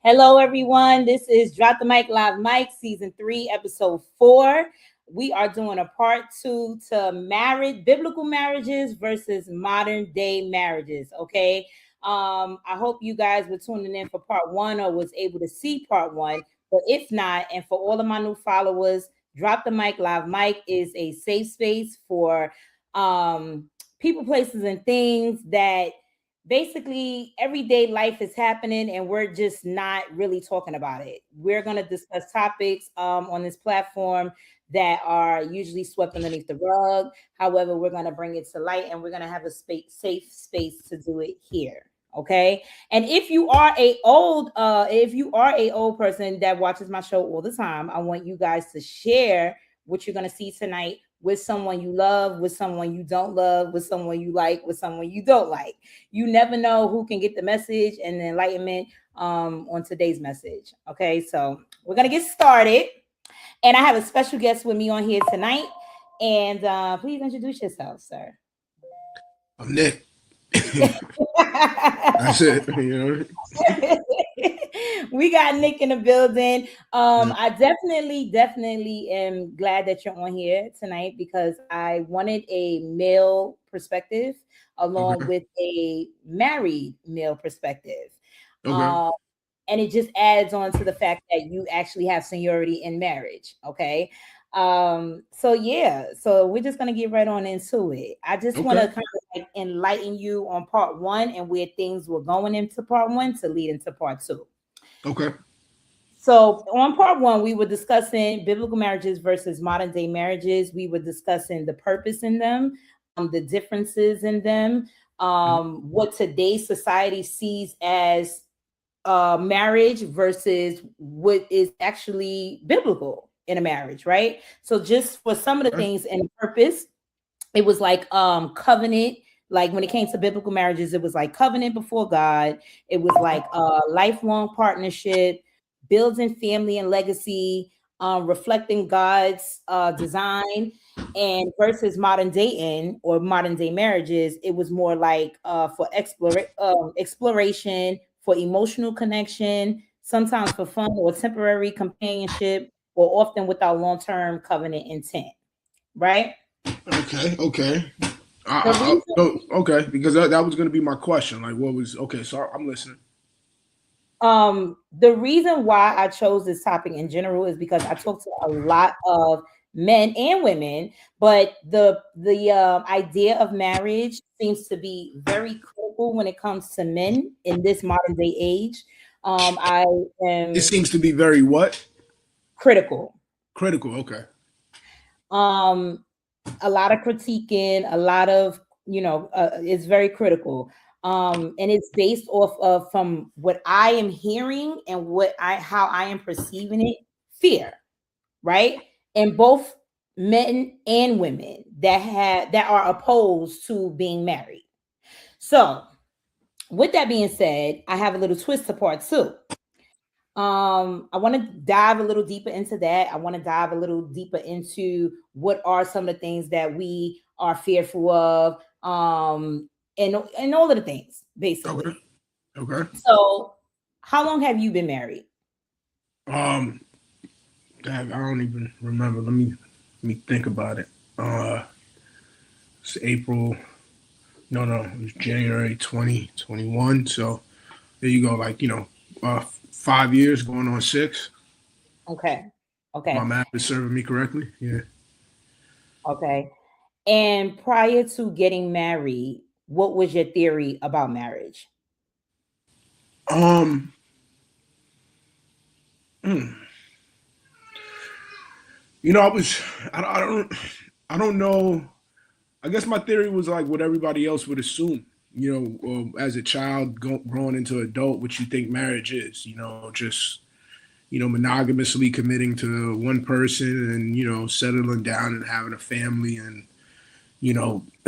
Hello, everyone. This is Drop the Mic Live Mic, Season 3, Episode 4. We are doing a part 2 to marriage, biblical marriages versus modern day marriages. Okay. I hope you guys were tuning in for part 1 or was able to see part 1. But if not, and for all of my new followers, Drop the Mic Live Mic is a safe space for people, places, and things that basically everyday life is happening and we're just not really talking about it. We're going to discuss topics on this platform that are usually swept underneath the rug. However, we're going to bring it to light and we're going to have a safe space to do it here. Okay. And if you are a old person that watches my show all the time, I want you guys to share what you're going to see tonight with someone you love, with someone you don't love, with someone you like, with someone you don't like. You never know who can get the message and the enlightenment on today's message. Okay, so we're gonna get started. And I have a special guest with me on here tonight. And please introduce yourself, sir. I'm Nick. That's it. You know? We got Nick in the building. I definitely am glad that you're on here tonight because I wanted a male perspective along with a married male perspective. Okay. And it just adds on to the fact that you actually have seniority in marriage. Okay. So we're just gonna get right on into it. I just want to kind of like enlighten you on part 1 and where things were going into part 1 to lead into part 2. Okay. So on part 1, we were discussing biblical marriages versus modern day marriages. We were discussing the purpose in them, the differences in them, what today's society sees as marriage versus what is actually biblical in a marriage, right? So just for some of the things and purpose, it was like covenant. Like when it came to biblical marriages, it was like covenant before God. It was like lifelong partnership, building family and legacy, reflecting God's design. And versus modern dating or modern day marriages, it was more like for exploration, for emotional connection, sometimes for fun or temporary companionship, or often without long-term covenant intent. Right? Okay. Okay, because that was going to be my question. Like, what was okay? So I'm listening. The reason why I chose this topic in general is because I talk to a lot of men and women, but the idea of marriage seems to be very critical when it comes to men in this modern day age. It seems to be very what? Critical. Critical. Okay. A lot of critiquing, a lot of it's very critical. And it's based off of from what I am hearing and how I am perceiving it, fear, right? And both men and women that are opposed to being married. So with that being said, I have a little twist to part 2. I want to dive a little deeper into that. I want to dive a little deeper into what are some of the things that we are fearful of, and all of the things, basically. Okay. So, how long have you been married? I don't even remember. Let me think about it. It's April. No, it was January 2021. So there you go. Like 5 years going on 6. Okay. My math is serving me correctly. Yeah. Okay. And prior to getting married, what was your theory about marriage? I don't know. I guess my theory was like what everybody else would assume, as a child growing into adult, what you think marriage is, just, monogamously committing to one person and, settling down and having a family and,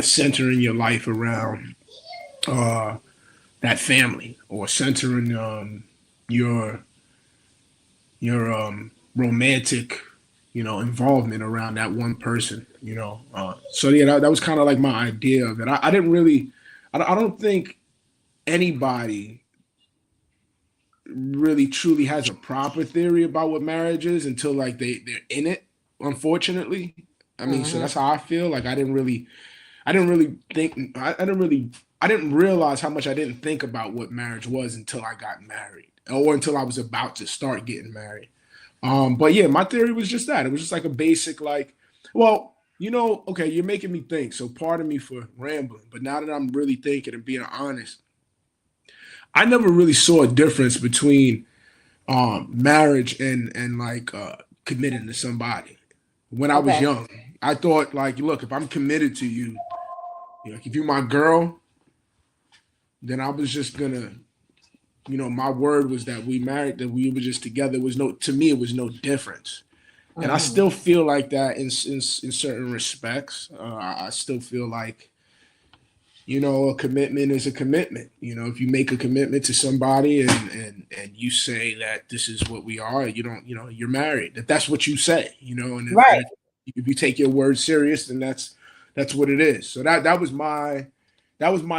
centering your life around that family or centering your romantic involvement around that one person, so yeah, that was kind of like my idea of it. I didn't really, I don't think anybody really truly has a proper theory about what marriage is until like they're in it, unfortunately. I mean, so Mm-hmm. that's how I feel. Like I didn't really think I didn't realize how much I didn't think about what marriage was until I got married or until I was about to start getting married. But yeah, my theory was just that. It was just like a basic, like, well, okay, you're making me think. So pardon me for rambling, but now that I'm really thinking and being honest, I never really saw a difference between marriage and like committing to somebody. When I was Okay. young, I thought like, look, if I'm committed to you, if you're my girl, then I was just gonna, my word was that we married, that we were just together. It was no, to me, it was no difference. And I Mm-hmm. still feel like that in certain respects. I still feel like, a commitment is a commitment. If you make a commitment to somebody and you say that this is what we are, you don't, you're married. If that's what you say, and Right. if you take your word serious, then that's what it is. So that was my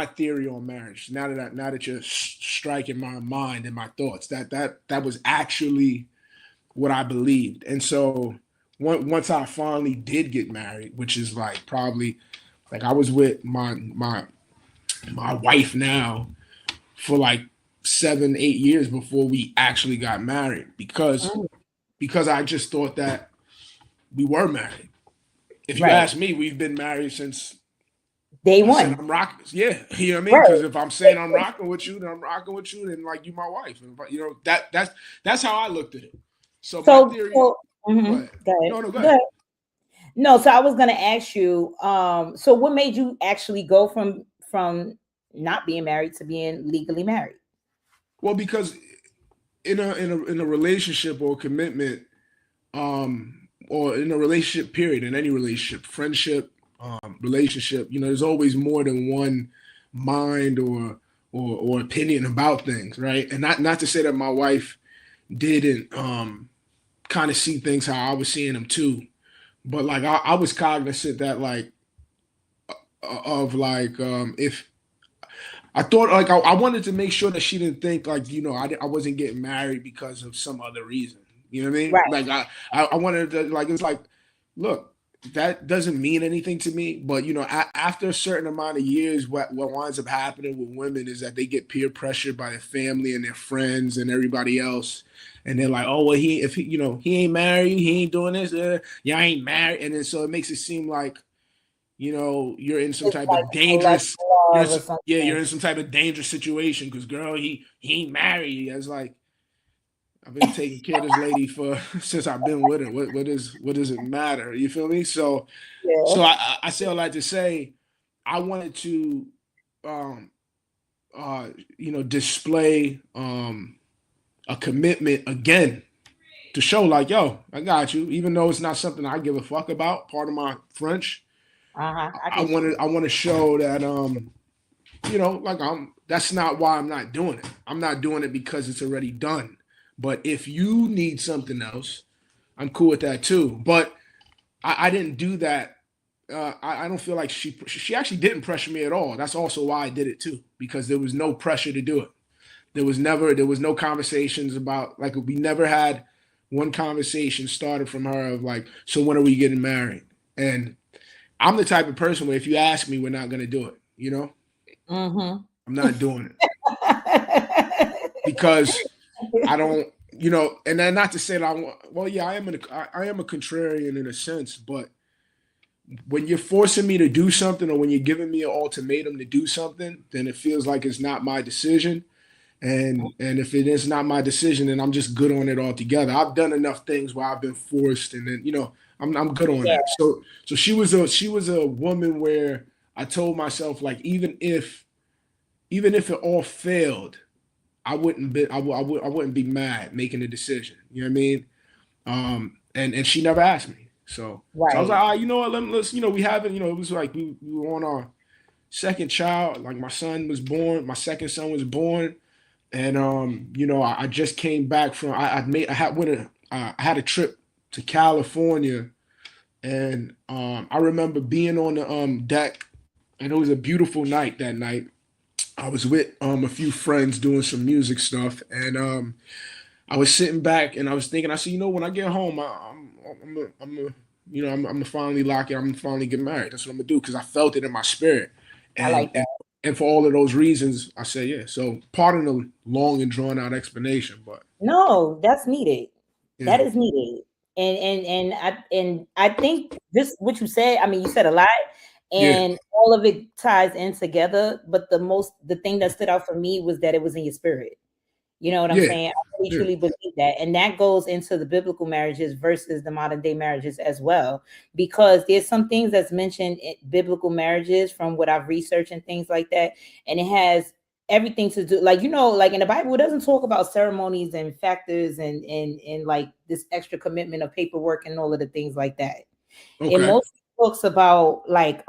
theory on marriage. Now that you're striking my mind and my thoughts, that was actually what I believed. And so once I finally did get married, which is like probably like I was with my wife now for like 7, 8 years before we actually got married because Mm. I just thought that we were married. If you Right. ask me, we've been married since Day I said one. I'm rocking. Yeah, you know what I mean? Because Right. if I'm saying I'm rocking with you, then I'm rocking with you, then like you my wife. And, that's how I looked at it. So my So, theory. so Go mhm. ahead. Go ahead. No, go Go ahead. ahead. No, so I was gonna ask you, so what made you actually go from not being married to being legally married? Well, because in a relationship or commitment, or in a relationship period, in any relationship, friendship, relationship, there's always more than one mind or opinion about things, right? And not to say that my wife didn't kind of see things how I was seeing them too, but like I was cognizant that like of like if I thought like I wanted to make sure that she didn't think like I wasn't getting married because of some other reason. You know what I mean? Right. Like I wanted to like it's like look, that doesn't mean anything to me. But after a certain amount of years, what winds up happening with women is that they get peer pressured by their family and their friends and everybody else, and they're like, oh well, if he ain't married, he ain't doing this, yeah, I ain't married, and then so it makes it seem like you're in some It's type like of a collective dangerous, love or you're something. in some type of dangerous situation because girl, he ain't married. It's like I've been taking care of this lady for since I've been with her. What does it matter? You feel me? So Yeah. so I say all that to say I wanted to um display a commitment again to show like, yo, I got you, even though it's not something I give a fuck about, part of my French. Uh-huh. I I get want you. to I want to show that like that's not why I'm not doing it. I'm not doing it because it's already done. But if you need something else, I'm cool with that too. But I didn't do that. I don't feel like she actually didn't pressure me at all. That's also why I did it too, because there was no pressure to do it. There was no conversations about like we never had one conversation started from her of like, so when are we getting married? And I'm the type of person where if you ask me, we're not gonna do it. Mm-hmm. I'm not doing it because I don't, and then not to say that I want. Well, yeah, I am a contrarian in a sense, but when you're forcing me to do something or when you're giving me an ultimatum to do something, then it feels like it's not my decision. And if it is not my decision, then I'm just good on it altogether. I've done enough things where I've been forced, and then I'm good on Yeah. that. So she was a woman where I told myself like even if it all failed, I wouldn't be mad making a decision. You know what I mean? And she never asked me. So I was like, Right. all right, you know what? Let's we haven't it was like we were on our second child. Like my second son was born, and I just came back from I had a trip to California, and I remember being on the deck, and it was a beautiful night that night. I was with a few friends doing some music stuff, and I was sitting back and I was thinking. I said, you know, when I get home, I'm gonna finally lock it. I'm gonna finally get married. That's what I'm gonna do because I felt it in my spirit, I and like and that. and for all of those reasons, I said yeah. So pardon the long and drawn out explanation, but No, that's needed. yeah, That is needed. And I think this what you said, I mean, you said a lot yeah, and all of it ties in together. But the thing that stood out for me was that it was in your spirit. You know what I'm yeah, saying? I really yeah. truly believe that. And that goes into the biblical marriages versus the modern day marriages as well. Because there's some things that's mentioned in biblical marriages from what I've researched and things like that. And it has everything to do, like, like in the Bible, it doesn't talk about ceremonies and factors and like this extra commitment of paperwork and all of the things like that. It Okay. mostly talks about like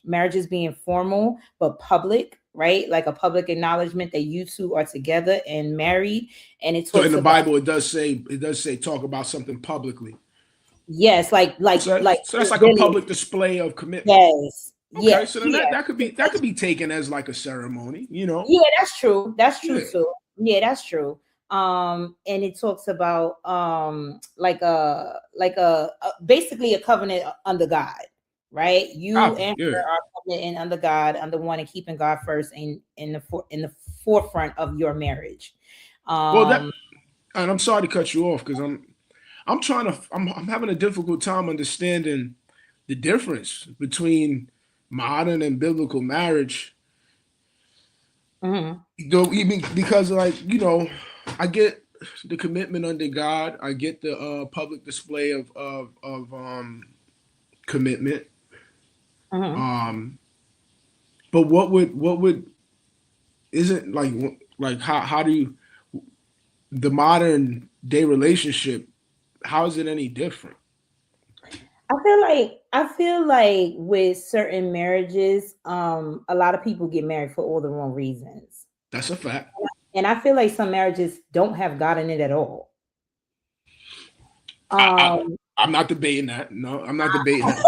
marriages being formal but public, right? Like a public acknowledgement that you two are together and married. And it So in talks the about, Bible, it does say talk about something publicly. yes, So that's like a really, public display of commitment. yes, Okay, yeah, so then yeah. that could be taken as like a ceremony, you know? Yeah, that's true. That's true Yeah. too. Yeah, that's true. And it talks about basically a covenant under God, right? You Copy. and Yeah. her are covenant under God, under one, and keeping God first in the forefront of your marriage. Well, that Um, and I'm sorry to cut you off because I'm having a difficult time understanding the difference between modern and biblical marriage. mhm, Though even because I get the commitment under God, I get the public display of commitment. mhm. Um, but what would isn't like how do you the modern day relationship? How is it any different? I feel like with certain marriages, a lot of people get married for all the wrong reasons. That's a fact. And I feel like some marriages don't have God in it at all. I, I Um, I'm not debating that. No, I'm not debating that.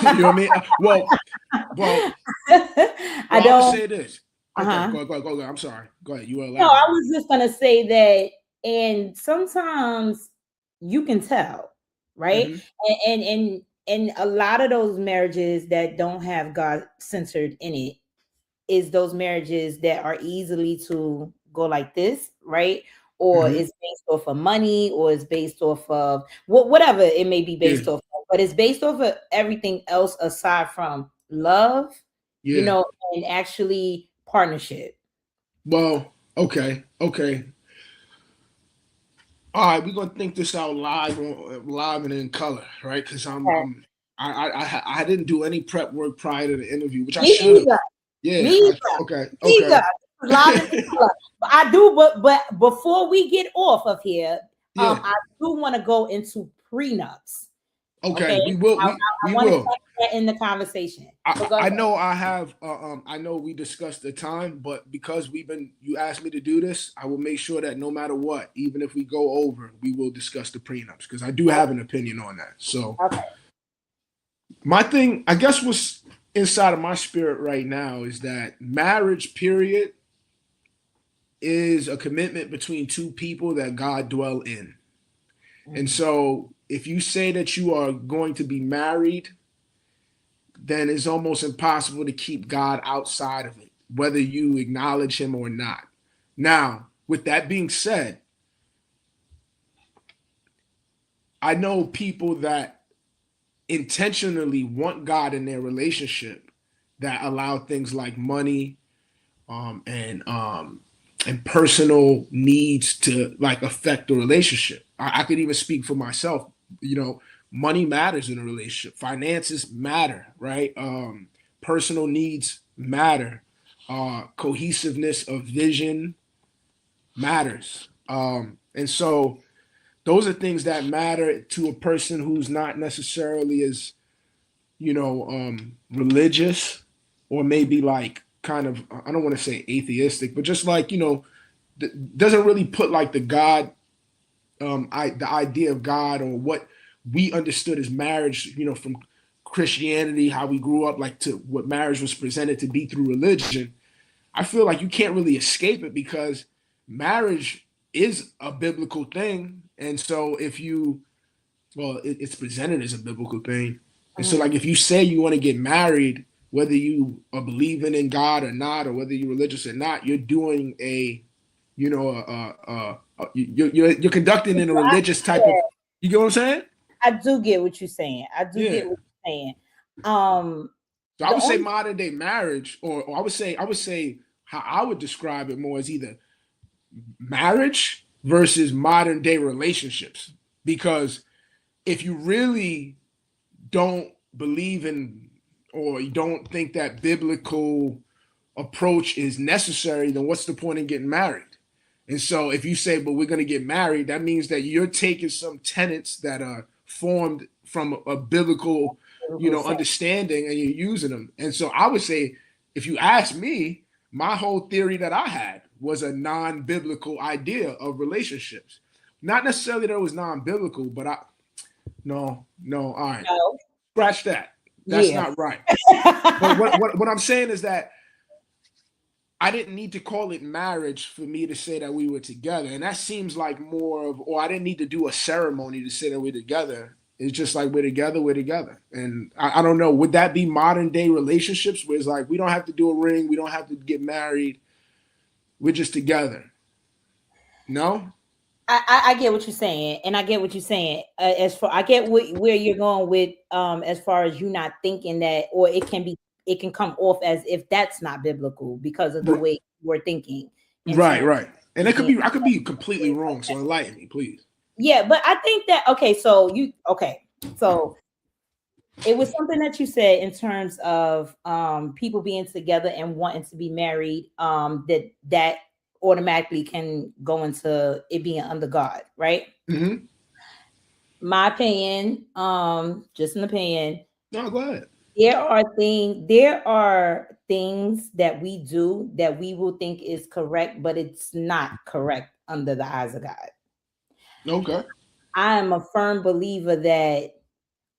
You know what I mean? Well, I I'm gonna don't. say this. Okay, Uh-huh. go ahead. I'm sorry. Go ahead. You were No, I elaborating. was just gonna say that, and sometimes you can tell, right? Hmm. And a lot of those marriages that don't have God centered in it is those marriages that are easily to go like this, right? Or Hmm. it's based off of money, or it's based off of whatever it may be Yeah, based off of, but it's based off of everything else aside from love, yeah. and actually partnership. Well, okay. All right, we're gonna think this out live and in color, right? Because Okay. I didn't do any prep work prior to the interview, which I Me should have. either. Yeah. Me either. Okay. Either. Okay. This is live and in color. But I do, but before we get off of here, Yeah. I do want to go into prenups. Okay, Okay. We will. I We want to will. touch that in the conversation. I, But go I ahead. know I have I know we discussed the time, but because you asked me to do this, I will make sure that no matter what, even if we go over, we will discuss the prenups because I do have an opinion on that. So Okay. my thing, I guess what's inside of my spirit right now is that marriage period is a commitment between two people that God dwell in. And Mhm. so if you say that you are going to be married, then it's almost impossible to keep God outside of it, whether you acknowledge him or not. Now, with that being said, I know people that intentionally want God in their relationship that allow things like money and personal needs to like affect the relationship. I could even speak for myself. You know, money matters in a relationship. Finances matter, right? Personal needs matter. Cohesiveness of vision matters. And so those are things that matter to a person who's not necessarily as religious or maybe like kind of I don't want to say atheistic, but just like doesn't really put like the God the idea of God or what we understood as marriage, from Christianity, how we grew up, like to what marriage was presented to be through religion. I feel like you can't really escape it because marriage is a biblical thing. And so if you, well, it's presented as a biblical thing. And so, like, Mm. if you say you want to get married, whether you are believing in God or not, or whether you're religious or not, you're doing a, you know, you're conducting in a religious type of, you get what I'm saying? I do get what you're saying. I do Yeah. get what you're saying. Um, So I the would say only modern day marriage, or I would say how I would describe it more as either marriage versus modern day relationships. Because if you really don't believe in, or you don't think that biblical approach is necessary, then what's the point in getting married? And so if you say, but we're going to get married, that means that you're taking some tenets that are formed from a biblical, biblical sense. understanding, and you're using them. And so I would say, if you ask me, my whole theory that I had was a non-biblical idea of relationships. Not necessarily that it was non-biblical, but no, all right. No. Scratch that. That's Yeah. not right. But what I'm saying is that I didn't need to call it marriage for me to say that we were together. And that seems like more of, or I didn't need to do a ceremony to say that we're together. It's just like we're together, we're together. And I don't know, would that be modern day relationships where it's like we don't have to do a ring, we don't have to get married, we're just together? No? I get what you're saying, and I get what you're saying. As far I get where you're going with, as far as you not thinking that, or it can come off as if that's not biblical because of the way we're thinking in Right, terms right. And of it could being. be, I could be completely wrong. So enlighten me, please. Yeah, but I think that so it was something that you said in terms of people being together and wanting to be married, that automatically can go into it being under God, right? Mm-hmm. My opinion, just an opinion, No, go ahead. there are things that we do that we will think is correct, but it's not correct under the eyes of God. Okay. I am a firm believer that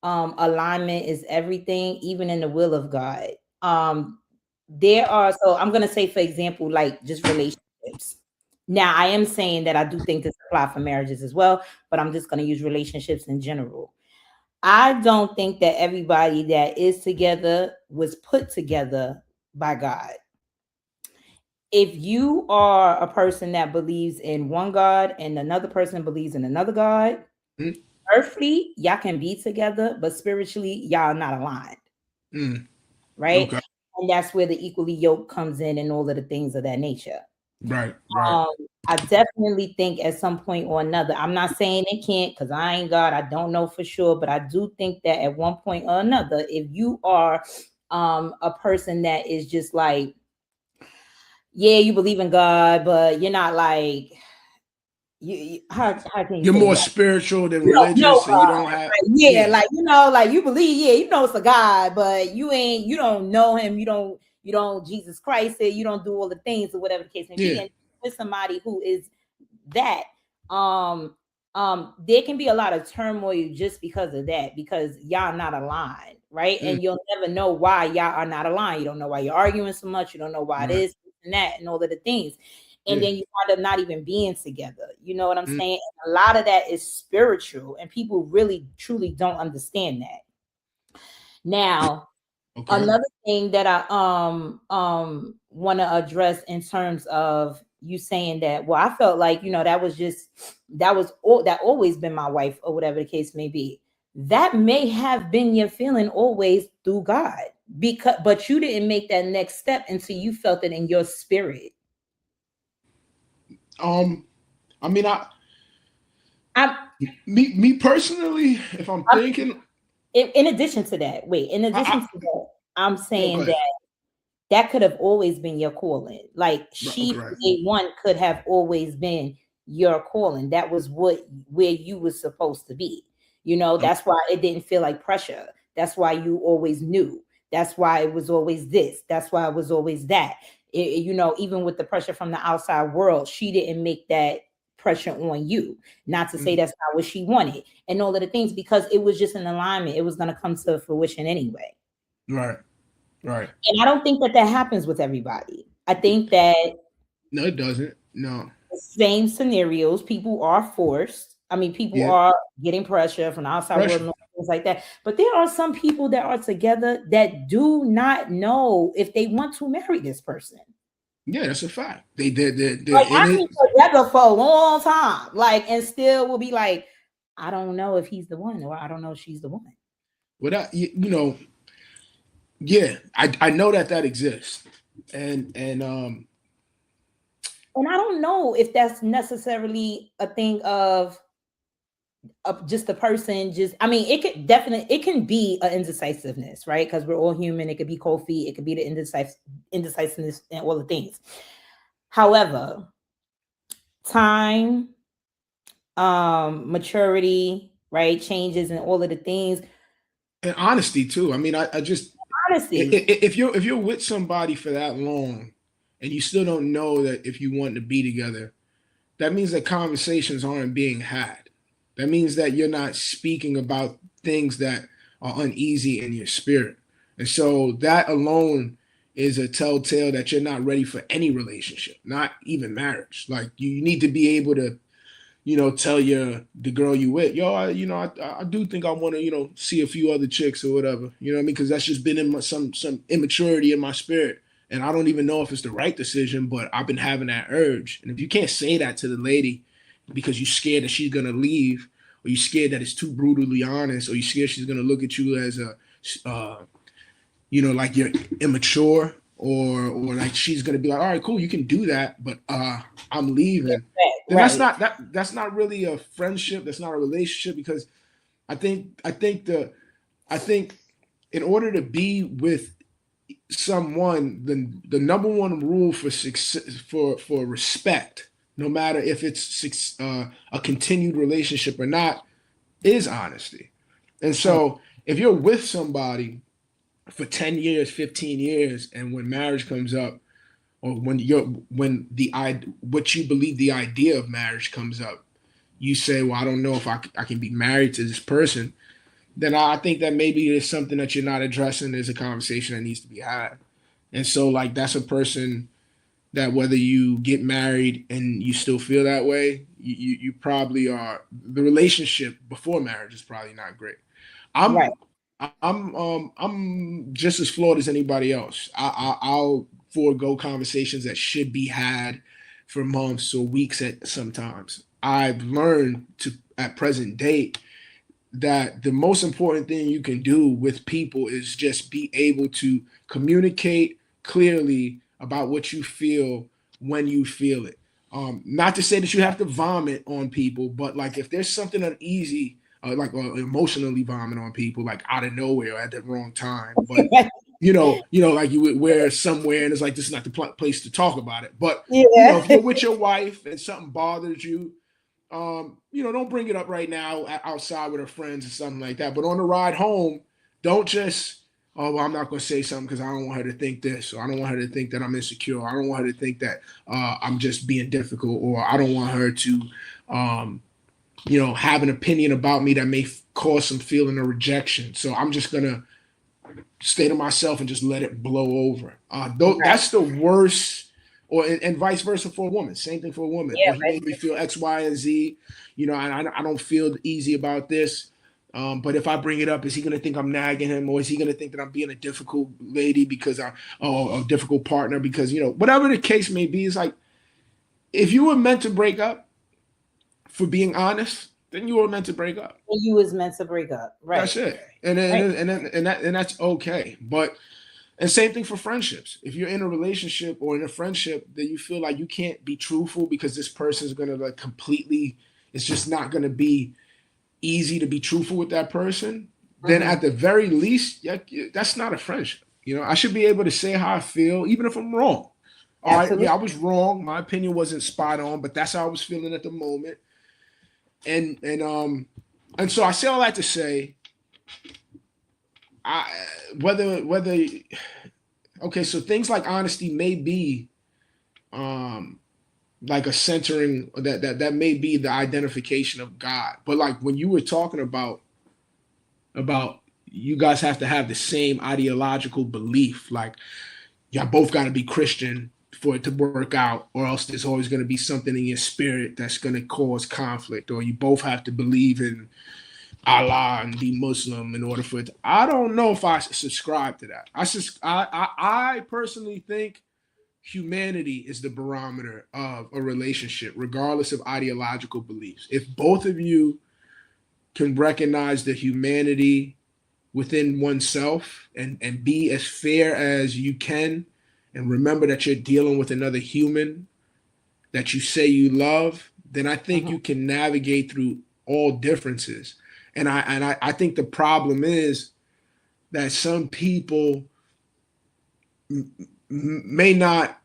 alignment is everything, even in the will of God. Um, there are, so I'm gonna say, for example, like just relationships. Now, I am saying that I do think this apply for marriages as well, but I'm just gonna use relationships in general. I don't think that everybody that is together was put together by God. If you are a person that believes in one God and another person believes in another God, Mm-hmm. earthly, y'all can be together, but spiritually, y'all not aligned, Mm. right? Okay. And that's where the equally yoke comes in and all of the things of that nature. Right, right. Um, I definitely think at some point or another, I'm not saying it can't because I ain't God, I don't know for sure, but I do think that at one point or another, if you are a person that is just like, yeah, you believe in God, but you're not like how can you You're say more that? spiritual than No religious, and you God. don't have, Like, yeah, yeah, like like you believe, yeah, it's a God, but you don't know him, you don't Jesus Christ it, you don't do all the things or whatever the case may be. yeah. And with somebody who is that, um, there can be a lot of turmoil just because of that, because y'all not aligned, right? Mm, And you'll never know why y'all are not aligned. You don't know why you're arguing so much, you don't know why it right, is and that and all of the things. And yeah. then you wind up not even being together. You know what I'm Mm, saying? And a lot of that is spiritual, and people really truly don't understand that. Now, okay. another thing that I want to address in terms of you saying that, well, I felt like, that always been my wife or whatever the case may be. That may have been your feeling always through God, but you didn't make that next step until you felt it in your spirit. Um, I mean, I'm, me personally, if I'm I'm thinking, in addition to that, in addition I to that, I'm no, go saying ahead. that could have always been your calling. Like Right, she okay, from right. day one could have always been your calling. That was where you was supposed to be. Okay, That's why it didn't feel like pressure. That's why you always knew. That's why it was always this. That's why it was always that. Even with the pressure from the outside world, she didn't make that pressure on you. Not to say mm, that's not what she wanted and all of the things, because it was just an alignment. It was going to come to fruition anyway. right, right. And I don't think that happens with everybody. I think that No, it doesn't. No. same scenarios, people are forced. I mean, people Yeah. are getting pressure from the outside world Pressure. and things like that. But there are some people that are together that do not know if they want to marry this person. Yeah, that's a fact. They Like and I it. been together for a long time, like, and still will be like, I don't know if he's the one, or I don't know if she's the one. Without you know, yeah, I know that exists, and And I don't know if that's necessarily a thing of just a person just, I mean, it could definitely, it can be an indecisiveness, right? Because we're all human. It could be cold feet, it could be the indecisiveness and all the things. However, time, maturity, right, changes and all of the things. and honesty too. I mean, I just Honesty. if you're with somebody for that long, and you still don't know that if you want to be together, that means that conversations aren't being had. That means that you're not speaking about things that are uneasy in your spirit. And so that alone is a telltale that you're not ready for any relationship, not even marriage. Like you need to be able to, tell the girl you with, yo, I do think I want to, see a few other chicks or whatever. You know what I mean? Because that's just been in some immaturity in my spirit, and I don't even know if it's the right decision, but I've been having that urge. And if you can't say that to the lady because you're scared that she's gonna leave, or you're scared that it's too brutally honest, or you're scared she's gonna look at you as like you're immature, or like she's gonna be like, all right, cool, you can do that, but I'm leaving. Then Right. that's not really a friendship. That's not a relationship, because I think in order to be with someone, the number one rule for success, for respect, no matter if it's a continued relationship or not, is honesty. And Mm. so if you're with somebody for 10 years, 15 years, and when marriage comes up, or when what you believe the idea of marriage comes up, you say, well, I don't know if I can be married to this person, then I think that maybe there's something that you're not addressing. There's a conversation that needs to be had. And so, like, that's a person that, whether you get married and you still feel that way, you probably are, the relationship before marriage is probably not great. Right. I'm just as flawed as anybody else. I'll forego conversations that should be had for months or weeks at sometimes. I've learned to, at present date, that the most important thing you can do with people is just be able to communicate clearly about what you feel when you feel it. Not to say that you have to vomit on people, but like if there's something uneasy, emotionally vomit on people, like out of nowhere or at the wrong time. But like you would wear somewhere and it's like, this is not the place to talk about it. But Yeah. if you're with your wife and something bothers you, don't bring it up right now outside with her friends or something like that. But on the ride home, don't just, oh, well, I'm not going to say something because I don't want her to think this, or I don't want her to think that I'm insecure. I don't want her to think that I'm just being difficult, or I don't want her to, have an opinion about me that may cause some feeling of rejection. So I'm just going to stay to myself and just let it blow over. Right. That's the worst. Or and vice versa for a woman. Same thing for a woman. Yeah. Or he made me feel X, Y, and Z. I don't feel easy about this. But if I bring it up, is he going to think I'm nagging him, or is he going to think that I'm being a difficult lady because a difficult partner? Because whatever the case may be, it's like, if you were meant to break up, for being honest, then you were meant to break up. And you was meant to break up. That's Right. it. And Right. that's okay. But and same thing for friendships. If you're in a relationship or in a friendship that you feel like you can't be truthful because this person is gonna like completely, it's just not gonna be easy to be truthful with that person, then Mm-hmm. at the very least, yeah, that's not a friendship. I should be able to say how I feel, even if I'm wrong. All right, Absolutely. yeah, I was wrong. My opinion wasn't spot on, but that's how I was feeling at the moment. And so I say all that to say, I whether okay, so things like honesty may be um like a centering, that may be the identification of God. But like when you were talking about you guys have to have the same ideological belief, like y'all both got to be Christian, for it to work out, or else there's always going to be something in your spirit that's going to cause conflict, or you both have to believe in Allah and be Muslim in order for it. I don't know if I subscribe to that. I personally think humanity is the barometer of a relationship, regardless of ideological beliefs. If both of you can recognize the humanity within oneself and be as fair as you can, and remember that you're dealing with another human that you say you love, then I think you can navigate through all differences. And I think the problem is that some people may not,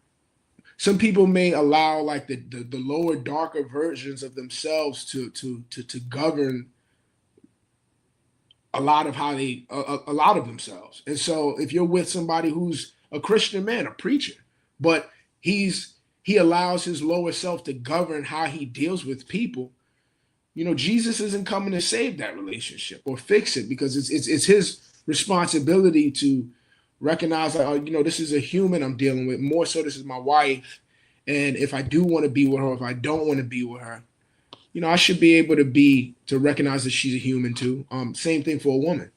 some people may allow like the lower, darker versions of themselves to govern a lot of how they a lot of themselves. And so if you're with somebody who's a Christian man, a preacher, but he allows his lower self to govern how he deals with people, you know, Jesus isn't coming to save that relationship or fix it, because it's his responsibility to recognize that, you know, this is a human I'm dealing with. More so, this is my wife, and if I do want to be with her, if I don't want to be with her, you know, I should be able to recognize that she's a human too. Same thing for a woman.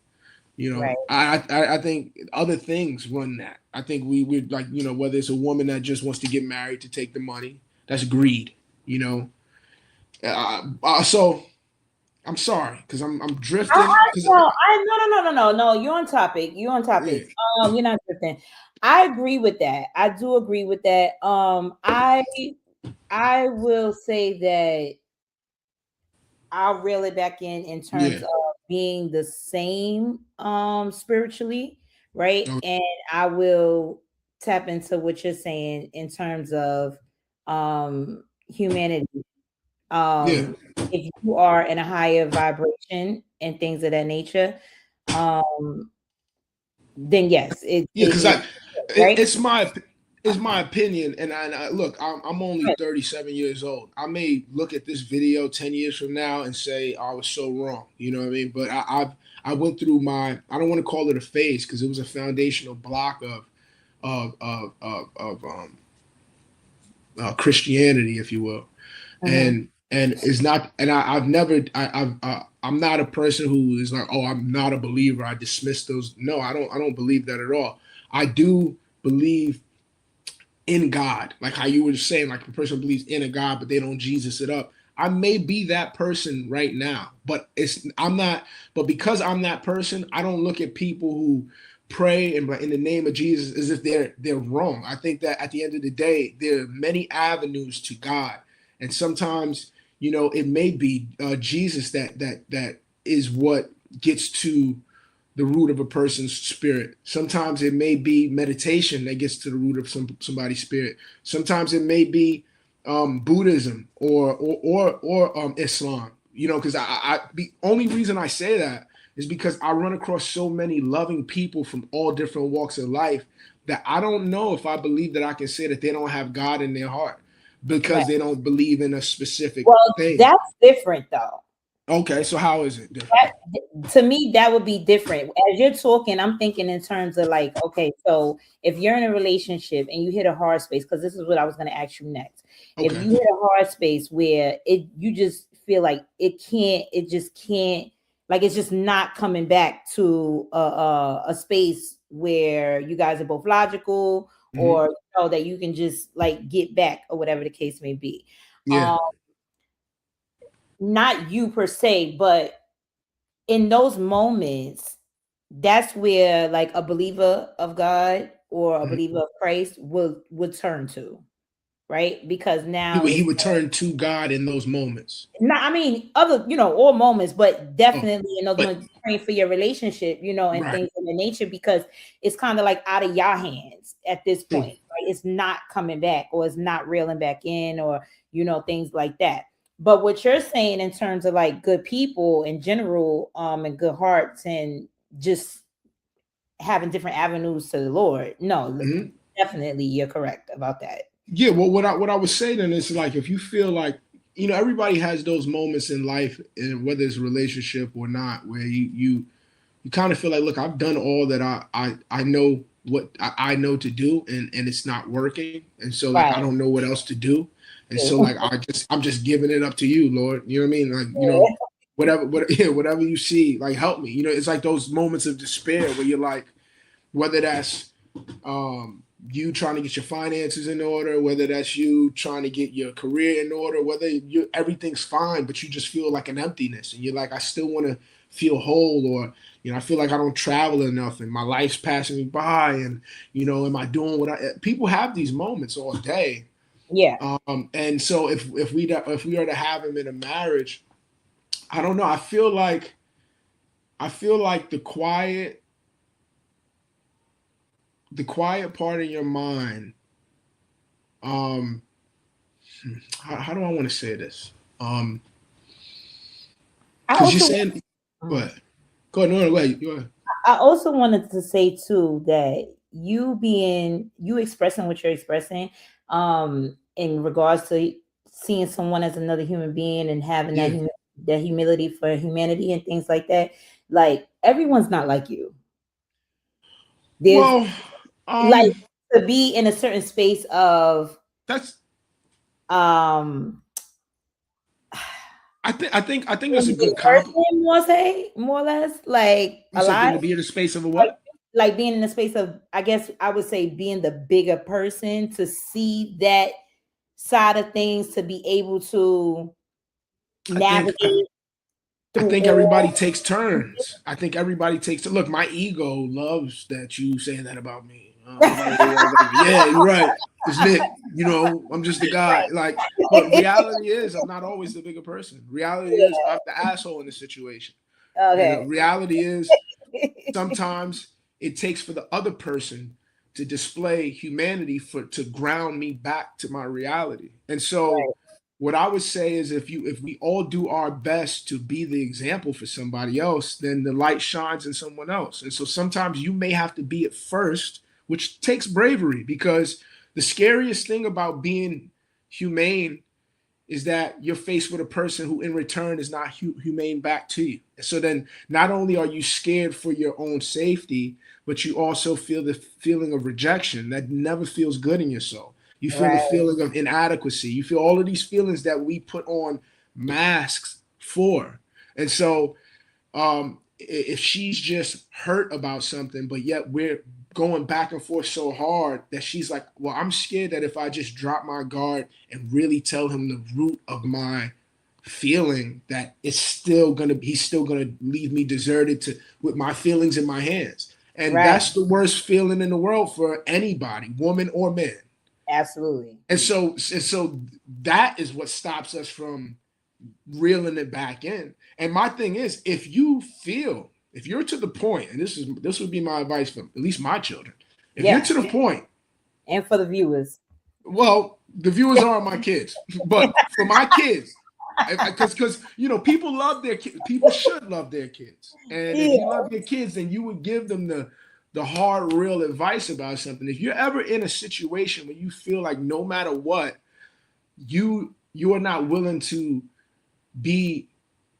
You know, Right. I think other things run that. I think we like, you know, whether it's a woman that just wants to get married to take the money, that's greed. You know, so I'm sorry because I'm drifting. Because No. You're on topic. You're on yeah, topic. You're not drifting. I agree with that. I do agree with that. I will say that I'll reel it back in terms yeah, of being the same spiritually, right? oh, And I will tap into what you're saying in terms of humanity. yeah, If you are in a higher vibration and things of that nature, um, then yes, yeah. Because right. it's my opinion, and I look, I'm only 37 years old. I may look at this video 10 years from now and say, oh, I was so wrong. You know what I mean? But I went through my, I don't want to call it a phase because it was a foundational block of Christianity, if you will. Mhm. And it's not, and I've never, I'm not a person who is like, oh, I'm not a believer, I dismiss those. No, I don't believe that at all. I do believe in God, like how you were saying, like a person believes in a God, but they don't Jesus it up. I may be that person right now, but I'm not. But because I'm that person, I don't look at people who pray and in the name of Jesus as if they're wrong. I think that at the end of the day, there are many avenues to God, and sometimes, you know, it may be Jesus that is what gets to the root of a person's spirit. Sometimes it may be meditation that gets to the root of somebody's spirit. Sometimes it may be Buddhism or Islam. You know, because the only reason I say that is because I run across so many loving people from all different walks of life that I don't know if I believe that I can say that they don't have God in their heart Right. because they don't believe in a specific Well, thing. that's different though. Okay, so how is it different? To me, that would be different. As you're talking, I'm thinking in terms of like, okay, so if you're in a relationship and you hit a hard space, because this is what I was going to ask you next. If Okay. you hit a hard space where you just feel like it just can't, like it's just not coming back to a space where you guys are both logical, Hmm. or you know that you can just like get back or whatever the case may be. Yeah. Um, not you per se, but in those moments, that's where like a believer of God or a Mhm. believer of Christ would turn to, right? Because He now would he it's would turn to God in those moments. not, I mean, other, all moments, but Oh, definitely in those but moments praying for your relationship, and right, things of the nature, because it's kind of like out of your hands at this true. point, right? It's not coming back, or it's not reeling back in, or things like that. But what you're saying in terms of like good people in general, and good hearts, and just having different avenues to the Lord, no, Hmm. definitely you're correct about that. Yeah. Well, what I was saying then is like if you feel like, you know, everybody has those moments in life, and whether it's a relationship or not, where you kind of feel like, look, I've done all that I know what I know to do, and it's not working, and so like I Right. don't know what else to do, and so Yeah. like I'm just giving it up to you, Lord. You know what I mean? Like, whatever whatever you see, like help me. It's like those moments of despair where you're like, whether that's you trying to get your finances in order, whether that's you trying to get your career in order, whether you everything's fine, but you just feel like an emptiness, and you're like, I still want to feel whole, or I feel like I don't travel enough, and my life's passing me by, and am I doing what I? People have these moments all day, Yeah. and so if we are to have them in a marriage, I don't know. I feel like the quiet part of your mind. Um, how do I want to say this? I Because you're also saying, go mm. ahead, go ahead, no, wait, go ahead. I also wanted to say too that you expressing what you're expressing, in regards to seeing someone as another human being and having Yeah. that humility for humanity and things like that. Like everyone's not like you. There's Well, like um, to be in a certain space of that's um I think that's a being a good bigger comp. person, more or less, like You a said lot. to be in the space of a like what? like being in the space of, I guess I would say, being the bigger person to see that side of things, to be able to I think I, navigate I through think all. everybody takes turns. I think everybody takes. Look, my ego loves that you saying that about me. Like, yeah, you're right. It's Nick. I'm just the guy. Like, but reality is, I'm not always the bigger person. Reality is, I'm the asshole in the situation. And Okay. reality is, sometimes it takes for the other person to display humanity to ground me back to my reality. And so Right. what I would say is, if we all do our best to be the example for somebody else, then the light shines in someone else. And so sometimes you may have to be it first, which takes bravery, because the scariest thing about being humane is that you're faced with a person who in return is not humane back to you. So then not only are you scared for your own safety, but you also feel the feeling of rejection that never feels good in your soul. You feel the Right. feeling of inadequacy. You feel all of these feelings that we put on masks for. And so if she's just hurt about something, but yet we're going back and forth so hard that she's like, well, I'm scared that if I just drop my guard and really tell him the root of my feeling, that he's still gonna leave me deserted to with my feelings in my hands. And Right. that's the worst feeling in the world for anybody, woman or man. Absolutely. And so that is what stops us from reeling it back in. And my thing is, if you're to the point, and this would be my advice for at least my children, if you're Yeah. to the point, And for the viewers. well, the viewers aren't my kids, but for my kids, because people love their kids, people should love their kids, and if Yeah. you love your kids, then you would give them the hard, real advice about something. If you're ever in a situation where you feel like no matter what, you are not willing to be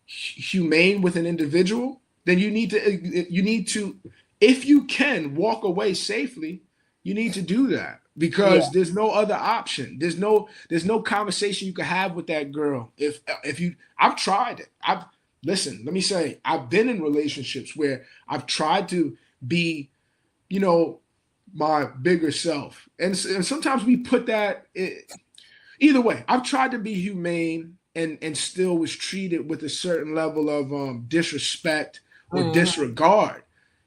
humane with an individual, then you need to, if you can walk away safely, you need to do that, Yeah. because there's no other option. There's no conversation you can have with that girl. If you I've tried it. Let me say, I've been in relationships where I've tried to be, you know, my bigger self, and sometimes we put that. Either way, I've tried to be humane and still was treated with a certain level of disrespect or Mhm. disregard.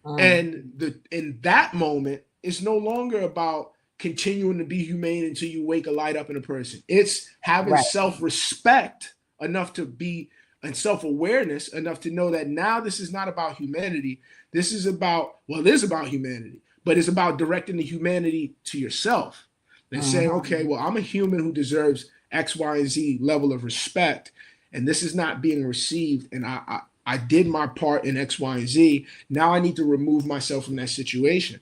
Mhm. And in that moment, it's no longer about continuing to be humane until you wake a light up in a person. It's having Right. self-respect enough to be, and self-awareness enough to know that now this is not about humanity. This is about, well, it is about humanity, but it's about directing the humanity to yourself and saying, Mhm. okay, well, I'm a human who deserves X, Y, and Z level of respect, and this is not being received. And I did my part in X, Y, and Z. Now I need to remove myself from that situation.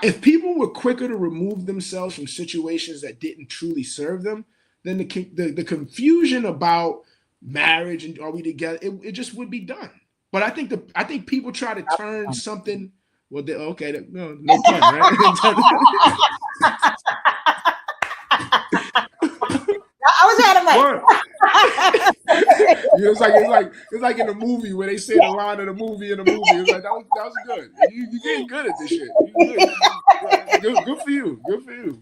If people were quicker to remove themselves from situations that didn't truly serve them, then the confusion about marriage and are we together, it just would be done. But I think people try to turn something Well, okay, no pun, right? I was trying What? to It's like in the movie where they say the line of the movie in the movie. It's like that was good. You getting good at this shit. You good. Good for you. Good for you.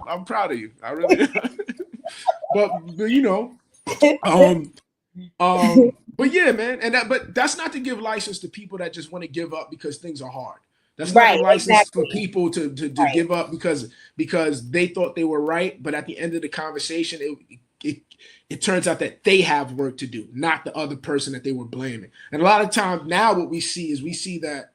I'm proud of you. I really. but you know, make. um, but yeah, man, but that's not to give license to people that just want to give up because things are hard. That's not the Right, license for exactly. people to Right. give up because they thought they were right, but at the end of the conversation, it it turns out that they have work to do, not the other person that they were blaming. And a lot of times now, what we see is that,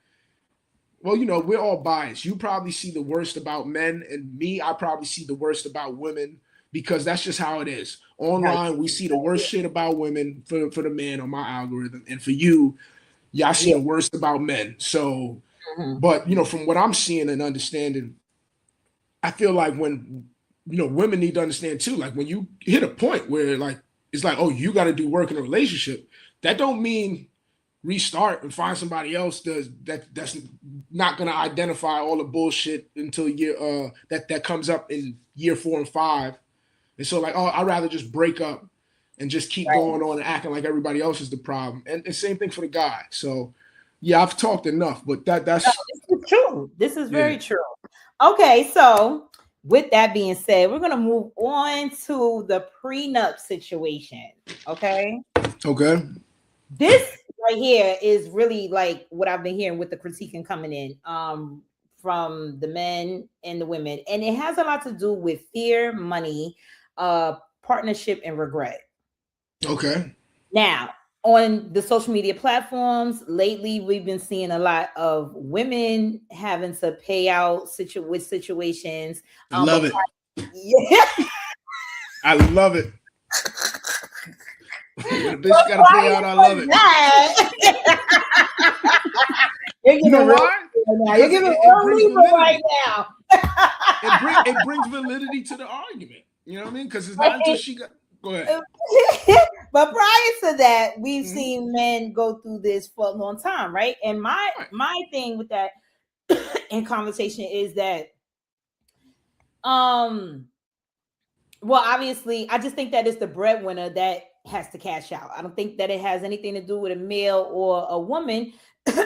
well, we're all biased. You probably see the worst about men, and me, I probably see the worst about women because that's just how it is. Right. Online, we see the worst shit about women for the man on my algorithm, and for you, y'all see Yeah. the worst about men. So, Mhm. but from what I'm seeing and understanding, I feel like when women need to understand too, like when you hit a point where like it's like, oh, you got to do work in a relationship, that don't mean restart and find somebody else that's not gonna identify all the bullshit until year that comes up in year 4 and 5. And so like, oh, I'd rather just break up and just keep Right. going on and acting like everybody else is the problem. And same thing for the guy. So yeah, I've talked enough, but No, that's this is true. This is yeah. very true. Okay, so with that being said, we're gonna move on to the prenup situation. Okay. Okay. This right here is really like what I've been hearing with the critique and coming in from the men and the women. And it has a lot to do with fear, money, partnership, and regret. Okay. Now, on the social media platforms, lately we've been seeing a lot of women having to pay out with situations. I love But it. yeah, I love it. When a but bitch gotta pay prior out, I love to it. that, you're You giving know real why? right now. You're Because giving it real brings Libra right validity. now. It brings validity to the argument. You know what I mean? Because it's not until she got. Go ahead. But prior to that, we've Mm-hmm. seen men go through this for a long time, right? And my Right. my thing with that in conversation is that um well, obviously, I just think that it's the breadwinner that has to cash out. I don't think that it has anything to do with a male or a woman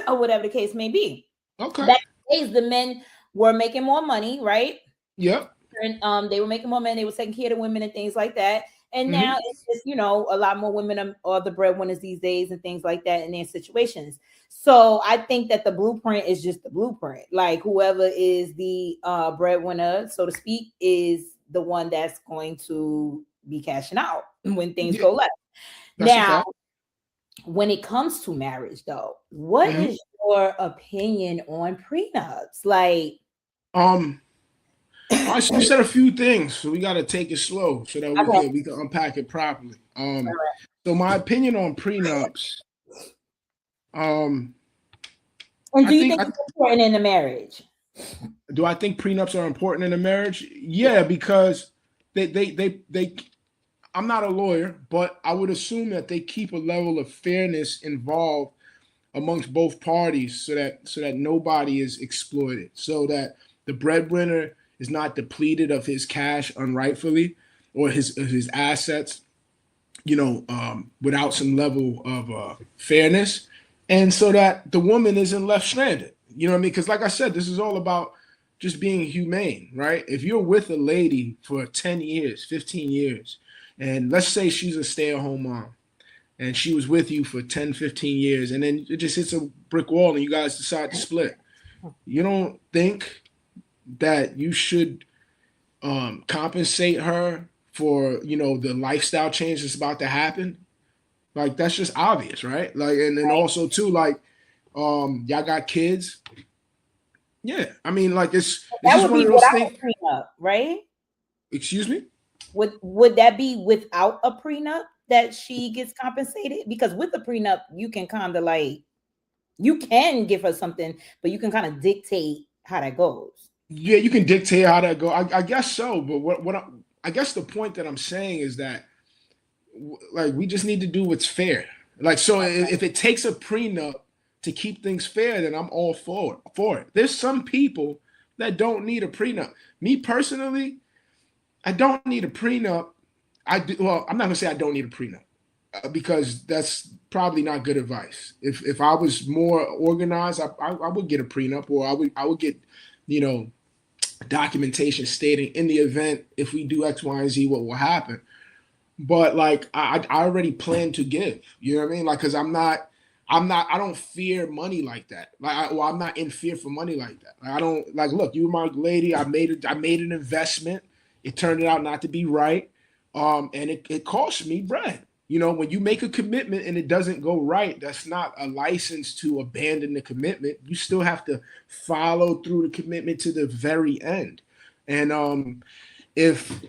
or whatever the case may be. Okay. That days the men were making more money, right? Yep. And they were making more money, they were taking care of women and things like that. And now Mm-hmm. it's just, a lot more women are the breadwinners these days and things like that in their situations. So I think that the blueprint is just the blueprint. Like whoever is the breadwinner, so to speak, is the one that's going to be cashing out when things Yeah. go left. That's a Now, fact. when it comes to marriage, though, what Mm-hmm. is your opinion on prenups? Like, Um. All right. So you said a few things, so we got to take it slow so that okay, we can unpack it properly. So my opinion on prenups. Um. and I do you think think it's important in a marriage? do I think prenups are important in a marriage? Yeah, because they I'm not a lawyer, but I would assume that they keep a level of fairness involved amongst both parties so that nobody is exploited, so that the breadwinner is not depleted of his cash unrightfully or his assets, without some level of fairness, and so that the woman isn't left stranded. You know what I mean? Because like I said, this is all about just being humane, right? If you're with a lady for 10 years, 15 years, and let's say she's a stay-at-home mom, and she was with you for 10, 15 years, and then it just hits a brick wall and you guys decide to split. You don't think that you should compensate her for, the lifestyle change that's about to happen? Like that's just obvious, right? Like, and then also too, like, y'all got kids. Yeah. I mean, like it's That just would one be of those without things. a prenup, right? Excuse me? Would that be without a prenup that she gets compensated? Because with a prenup, you can kind of like you can give her something, but you can kind of dictate how that goes. Yeah, you can dictate how that go. I guess so, but I guess the point that I'm saying is that like we just need to do what's fair. Like so, if it takes a prenup to keep things fair, then I'm all for it. There's some people that don't need a prenup. Me personally, I don't need a prenup. I do. Well, I'm not gonna say I don't need a prenup because that's probably not good advice. If I was more organized, I would get a prenup, or I would get, you know, documentation stating in the event if we do X, Y, and Z, what will happen. But like I already plan to give. You know what I mean? Like, because I don't fear money like that. Like, I'm not in fear for money like that. Like, I don't like. Look, you were my lady. I made an investment. It turned out not to be right, and it cost me bread. You know, when you make a commitment and it doesn't go right, that's not a license to abandon the commitment. You still have to follow through the commitment to the very end. And if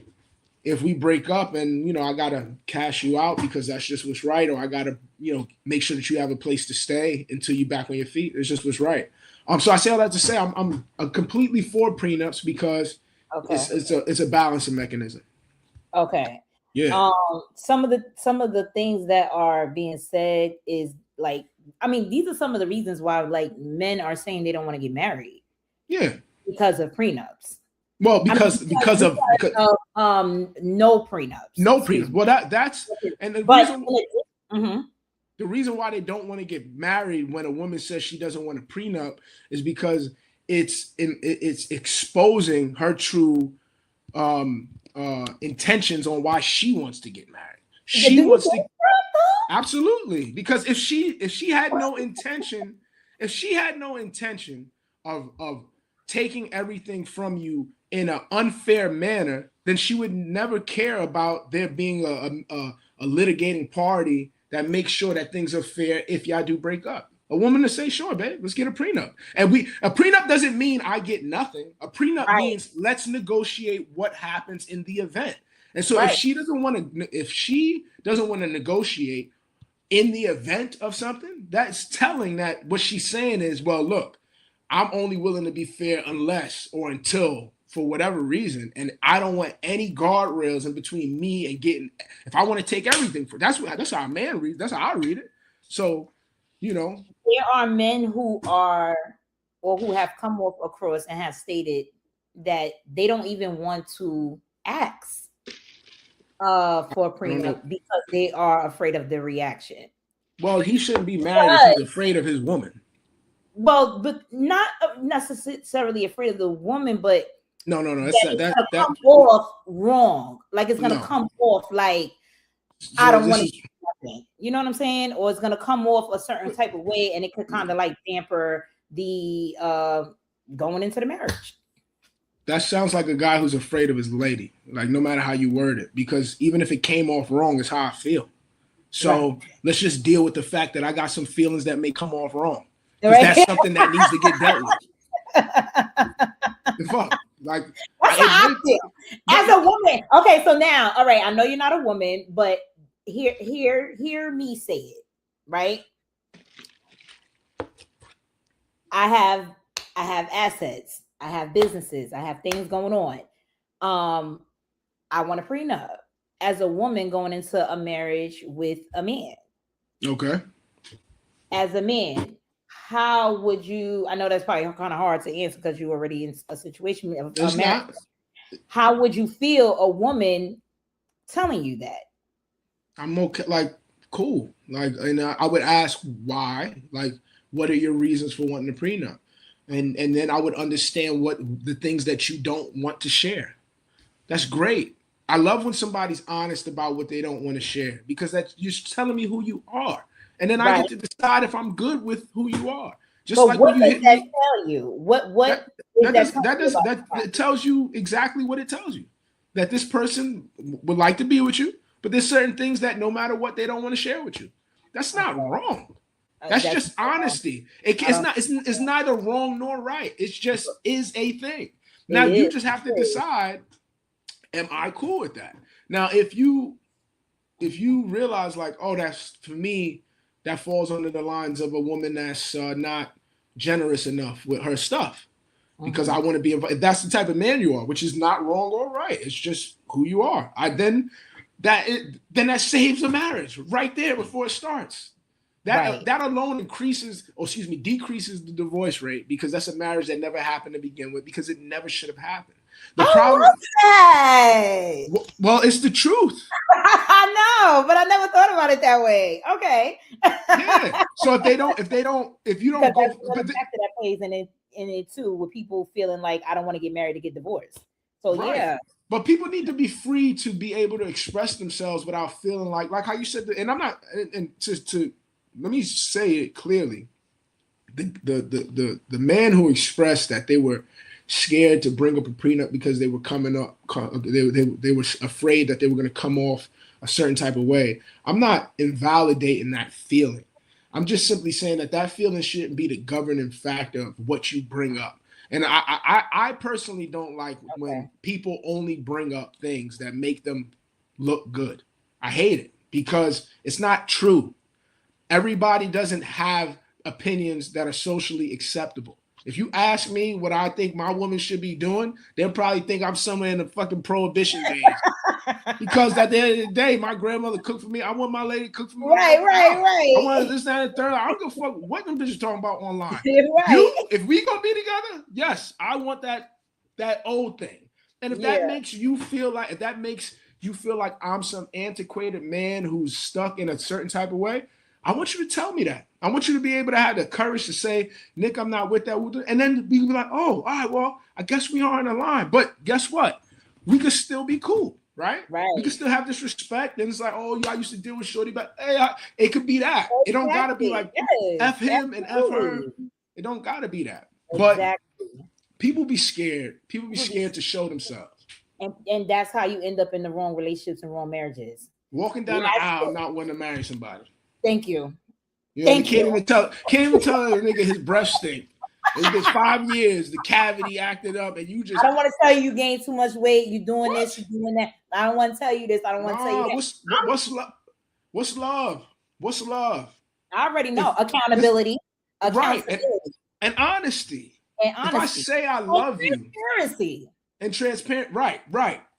we break up and, you know, I gotta cash you out because that's just what's right, or I gotta, you know, make sure that you have a place to stay until you're back on your feet, it's just what's right. So I say all that to say I'm completely for prenups because it's a balancing mechanism. Okay. Yeah. Some of the things that are being said is like, I mean, these are some of the reasons why like men are saying they don't want to get married. Yeah. Because of prenups. Well, because of no prenups. No prenups. Well, that's and the reason why they don't want to get married when a woman says she doesn't want a prenup is because it's exposing her true intentions on why she wants to get married. She wants to absolutely, because if she had no intention, of taking everything from you in an unfair manner, then she would never care about there being a litigating party that makes sure that things are fair if y'all do break up. A woman to say, sure, babe, let's get a prenup. And a prenup doesn't mean I get nothing. A prenup means let's negotiate what happens in the event. And so if she doesn't want to negotiate in the event of something, that's telling that what she's saying is, well, look, I'm only willing to be fair unless or until for whatever reason, and I don't want any guardrails in between me and getting. If I want to take everything that's how a man reads. That's how I read it. So, you know, there are men who are or who have come across and have stated that they don't even want to ask for a prenup because they are afraid of the reaction. Well, he shouldn't be married if he's afraid of his woman. Well, but not necessarily afraid of the woman, but no. That come off wrong. Like it's gonna come off like I don't want to do nothing. You know what I'm saying? Or it's gonna come off a certain type of way, and it could kind of like damper the going into the marriage. That sounds like a guy who's afraid of his lady. Like no matter how you word it, because even if it came off wrong, it's how I feel. So let's just deal with the fact that I got some feelings that may come off wrong. That's something that needs to get dealt with. Fuck. Like that's how I feel as a woman. Okay, so now, all right, I know you're not a woman, but hear me say it, right? I have assets, I have businesses, I have things going on. I want a prenup as a woman going into a marriage with a man. Okay. As a man, how would you? I know that's probably kind of hard to answer because you're already in a situation of a marriage. How would you feel a woman telling you that? I'm okay, like cool, like, and I would ask why, like, what are your reasons for wanting a prenup, and then I would understand what the things that you don't want to share. That's great. I love when somebody's honest about what they don't want to share because that's you're telling me who you are. And then I get to decide if I'm good with who you are. Just but like what when you does hit that me, tell you? That tells you exactly what it tells you. That this person would like to be with you, but there's certain things that no matter what, they don't want to share with you. That's not wrong. That's just honesty. It's neither wrong nor right. It's just is a thing. Now you just have to decide, am I cool with that? Now, if you realize like, oh, that's for me, that falls under the lines of a woman that's not generous enough with her stuff because I want to be invited. That's the type of man you are, which is not wrong or right. It's just who you are. Then that saves a marriage right there before it starts. That alone decreases the divorce rate, because that's a marriage that never happened to begin with, because it never should have happened. The problem, love that. well, it's the truth. I know, but I never thought about it that way. Okay. Yeah. So if you don't Because go, that's another factor that plays in it too, with people feeling like I don't want to get married to get divorced. So right. yeah. But people need to be free to be able to express themselves without feeling like how you said that. And I'm not, and to let me say it clearly. The man who expressed that they were scared to bring up a prenup because they were coming up, they were afraid that they were going to come off a certain type of way. I'm not invalidating that feeling. I'm just simply saying that feeling shouldn't be the governing factor of what you bring up. And I personally don't like when people only bring up things that make them look good. I hate it because it's not true. Everybody doesn't have opinions that are socially acceptable. If you ask me what I think my woman should be doing, they'll probably think I'm somewhere in the fucking prohibition days. Because at the end of the day, my grandmother cooked for me. I want my lady to cook for me. Right. I want this, that, and third. I don't give a fuck what them bitches talking about online. If we gonna be together, yes, I want that old thing. And if that makes you feel like, I'm some antiquated man who's stuck in a certain type of way, I want you to tell me that. I want you to be able to have the courage to say, Nick, I'm not with that. And then be like, oh, all right, well, I guess we are in a line. But guess what? We could still be cool, right? We can still have this respect. And it's like, oh, yeah, I used to deal with Shorty, but hey, it could be that. Exactly. It don't got to be like F him and F her. It don't got to be that. But people be scared. People be scared to show themselves. And that's how you end up in the wrong relationships and wrong marriages. Walking down the aisle, not wanting to marry somebody. Thank you. Can't even tell a nigga his breath stink. It's been 5 years, the cavity acted up, and you just. I don't want to tell you gained too much weight. You doing this, you doing that. I don't want to tell you this. I don't want to tell you that. What's love? What's love? I already know. Accountability. Right. And honesty. If I say I love you. Transparency. And transparent. Right.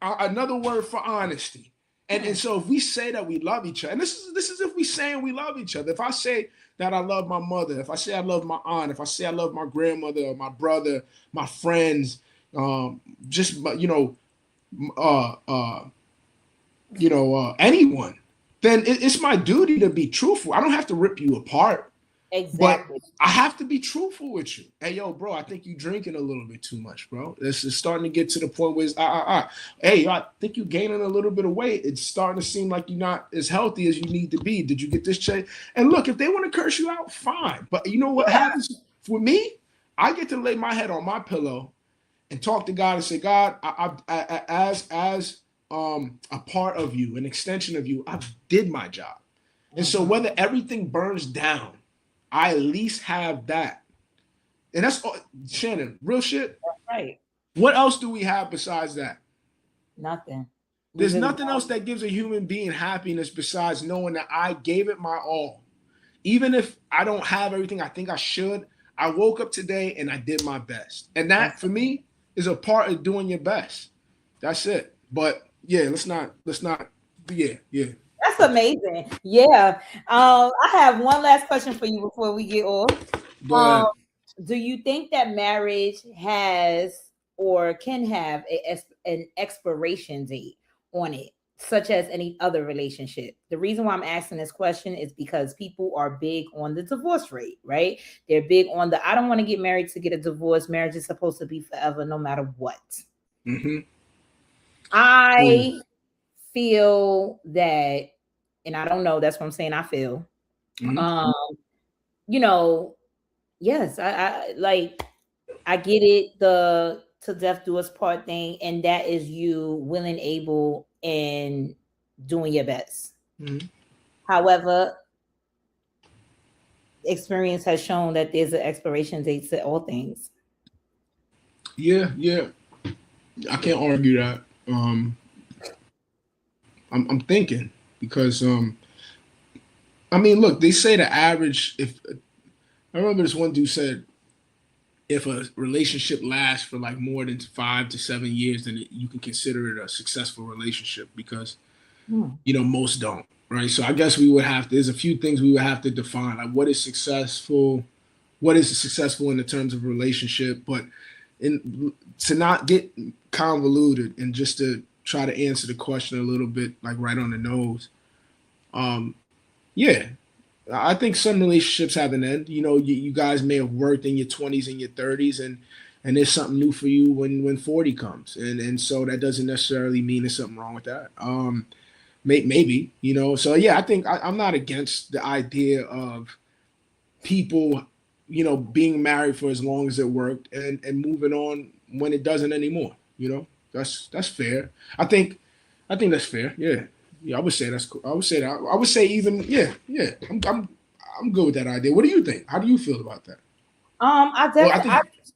Another word for honesty. And so if we say that we love each other, and this is if we saying we love each other. If I say that I love my mother, if I say I love my aunt, if I say I love my grandmother or my brother, my friends, anyone, then it's my duty to be truthful. I don't have to rip you apart. Exactly. But I have to be truthful with you. Hey, yo, bro, I think you drinking a little bit too much, bro. This is starting to get to the point where it's Hey, I think you gaining a little bit of weight. It's starting to seem like you're not as healthy as you need to be. Did you get this check? And look, if they want to curse you out, fine. But you know what happens for me? I get to lay my head on my pillow and talk to God and say, God, as a part of you, an extension of you, I did my job. And so whether everything burns down, I at least have that. And that's Shannon, real shit. Right. What else do we have besides that? Nothing. There's nothing else that gives a human being happiness besides knowing that I gave it my all. Even if I don't have everything I think I should, I woke up today and I did my best. And that for me is a part of doing your best. That's it. But yeah, let's not yeah. That's amazing. Yeah. I have one last question for you before we get off. Do you think that marriage has or can have an expiration date on it, such as any other relationship? The reason why I'm asking this question is because people are big on the divorce rate, right? They're big on I don't want to get married to get a divorce. Marriage is supposed to be forever, no matter what. Mm-hmm. I feel that, and I don't know, that's what I'm saying. I feel, yes, I get it. The to death do us part thing. And that is you willing, able, and doing your best. Mm-hmm. However, experience has shown that there's an expiration date to all things. Yeah. I can't argue that. I'm thinking because look, they say the average, I remember this one dude said if a relationship lasts for like more than 5 to 7 years, then you can consider it a successful relationship because most don't. right? So I guess we would have to, there's a few things we would have to define, like what is successful in the terms of relationship, but to not get convoluted and just to try to answer the question a little bit like right on the nose. Um, yeah, I think some relationships have an end. You know, you guys may have worked in your 20s and your 30s, and there's something new for you when 40 comes, and so that doesn't necessarily mean there's something wrong with that. Maybe, you know. So yeah, I think I'm not against the idea of people, you know, being married for as long as it worked and moving on when it doesn't anymore. You know, that's fair. I think that's fair. Yeah, yeah. I would say that's cool. I would say that. I would say even yeah. I'm good with that idea. What do you think? How do you feel about that? I Well, I definitely, think.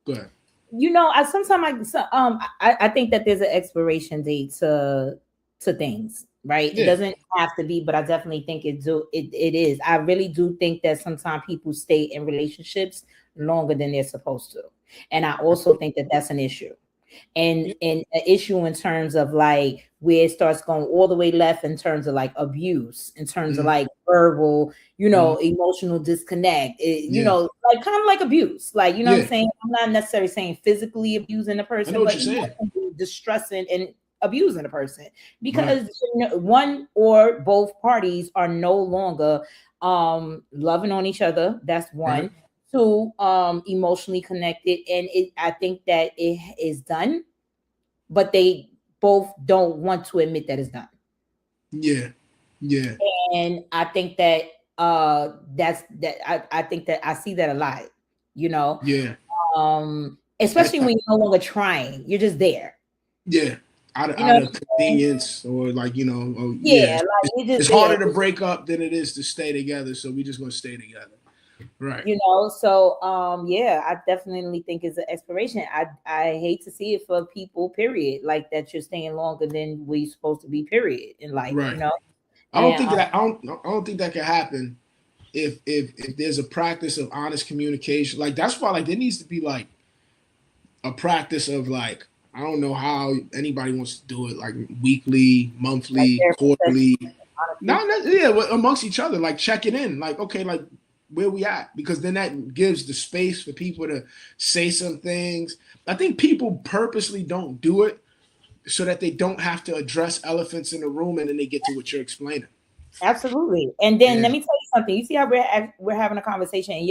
Go ahead. you know, I sometimes I think that there's an expiration date to things, right? It Yeah. doesn't have to be, but I definitely think it is. I really do think that sometimes people stay in relationships longer than they're supposed to, and I also think that that's an issue. and Yeah. and an issue in terms of like where it starts going all the way left in terms of like abuse, in terms of Mm-hmm. like verbal, Mm-hmm. emotional disconnect, Yeah. like kind of like abuse, like, you know what I'm Yeah. saying? I'm not necessarily saying physically abusing a I know person, what but you're saying. emotionally distressing and abusing a person, Right. because one or both parties are no longer loving on each other. That's Right. one. Two, emotionally connected, and I think that it is done, but they both don't want to admit that it's done. Yeah. Yeah. And I think that I think that I see that a lot, you know. Yeah. I, Especially I, when you're no longer trying, you're just there. yeah. Out of, You know out what of I'm saying? convenience or like, you know, oh yeah, Yeah, like you're it's just there. harder to break up than it is to stay together. So we just gonna stay together. Right. So yeah, I definitely think it's an expiration. I hate to see it for people, period, like that you're staying longer than we supposed to be, period, in life, Right. and I don't think that can happen if there's a practice of honest communication. Like that's why like there needs to be like a practice of like I don't know how anybody wants to do it, like weekly, like monthly, therapy sessions, quarterly. honestly. Not yeah, well, amongst each other, like checking in, like okay, like where we at, because then that gives the space for people to say some things. I think people purposely don't do it so that they don't have to address elephants in the room, and then they get to what you're explaining. Absolutely. And then Yeah, let me tell you something. You see how we're having a conversation, and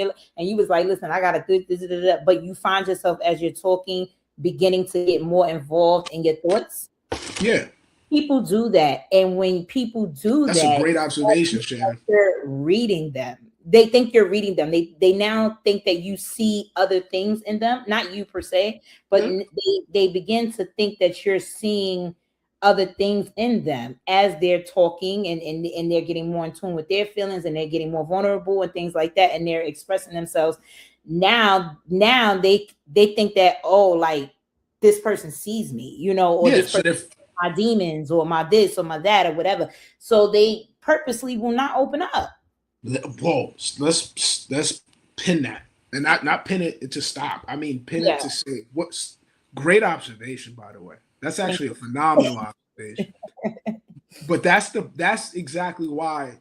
you was like, listen, I gotta do this, but you find yourself as you're talking beginning to get more involved in your thoughts. yeah, People do that, and when people do that's a that, great observation, Shannon. you're reading them. They think you're reading them. They now think that you see other things in them, not you per se, but Yeah, they begin to think that you're seeing other things in them as they're talking, and they're getting more in tune with their feelings, and they're getting more vulnerable and things like that, and they're expressing themselves. Now they think that, oh, like this person sees me, or yeah. this So person, if my demons or my this or my that or whatever. So they purposely will not open up. whoa, let's pin that, and not pin it to stop. I mean, pin it Yeah, to say what's great observation. By the way, that's thank actually a you. phenomenal observation. But that's exactly why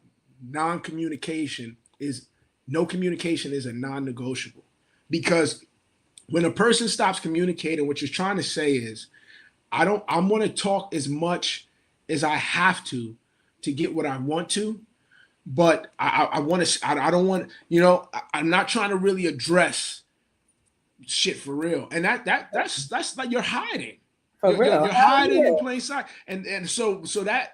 non-communication is no communication is a non-negotiable, because when a person stops communicating, what you're trying to say is I'm going to talk as much as I have to get what I want to, but I want to. I don't want, I'm not trying to really address shit for real, and that's like you're hiding. For real. You're Hell hiding in yeah. plain sight, and so that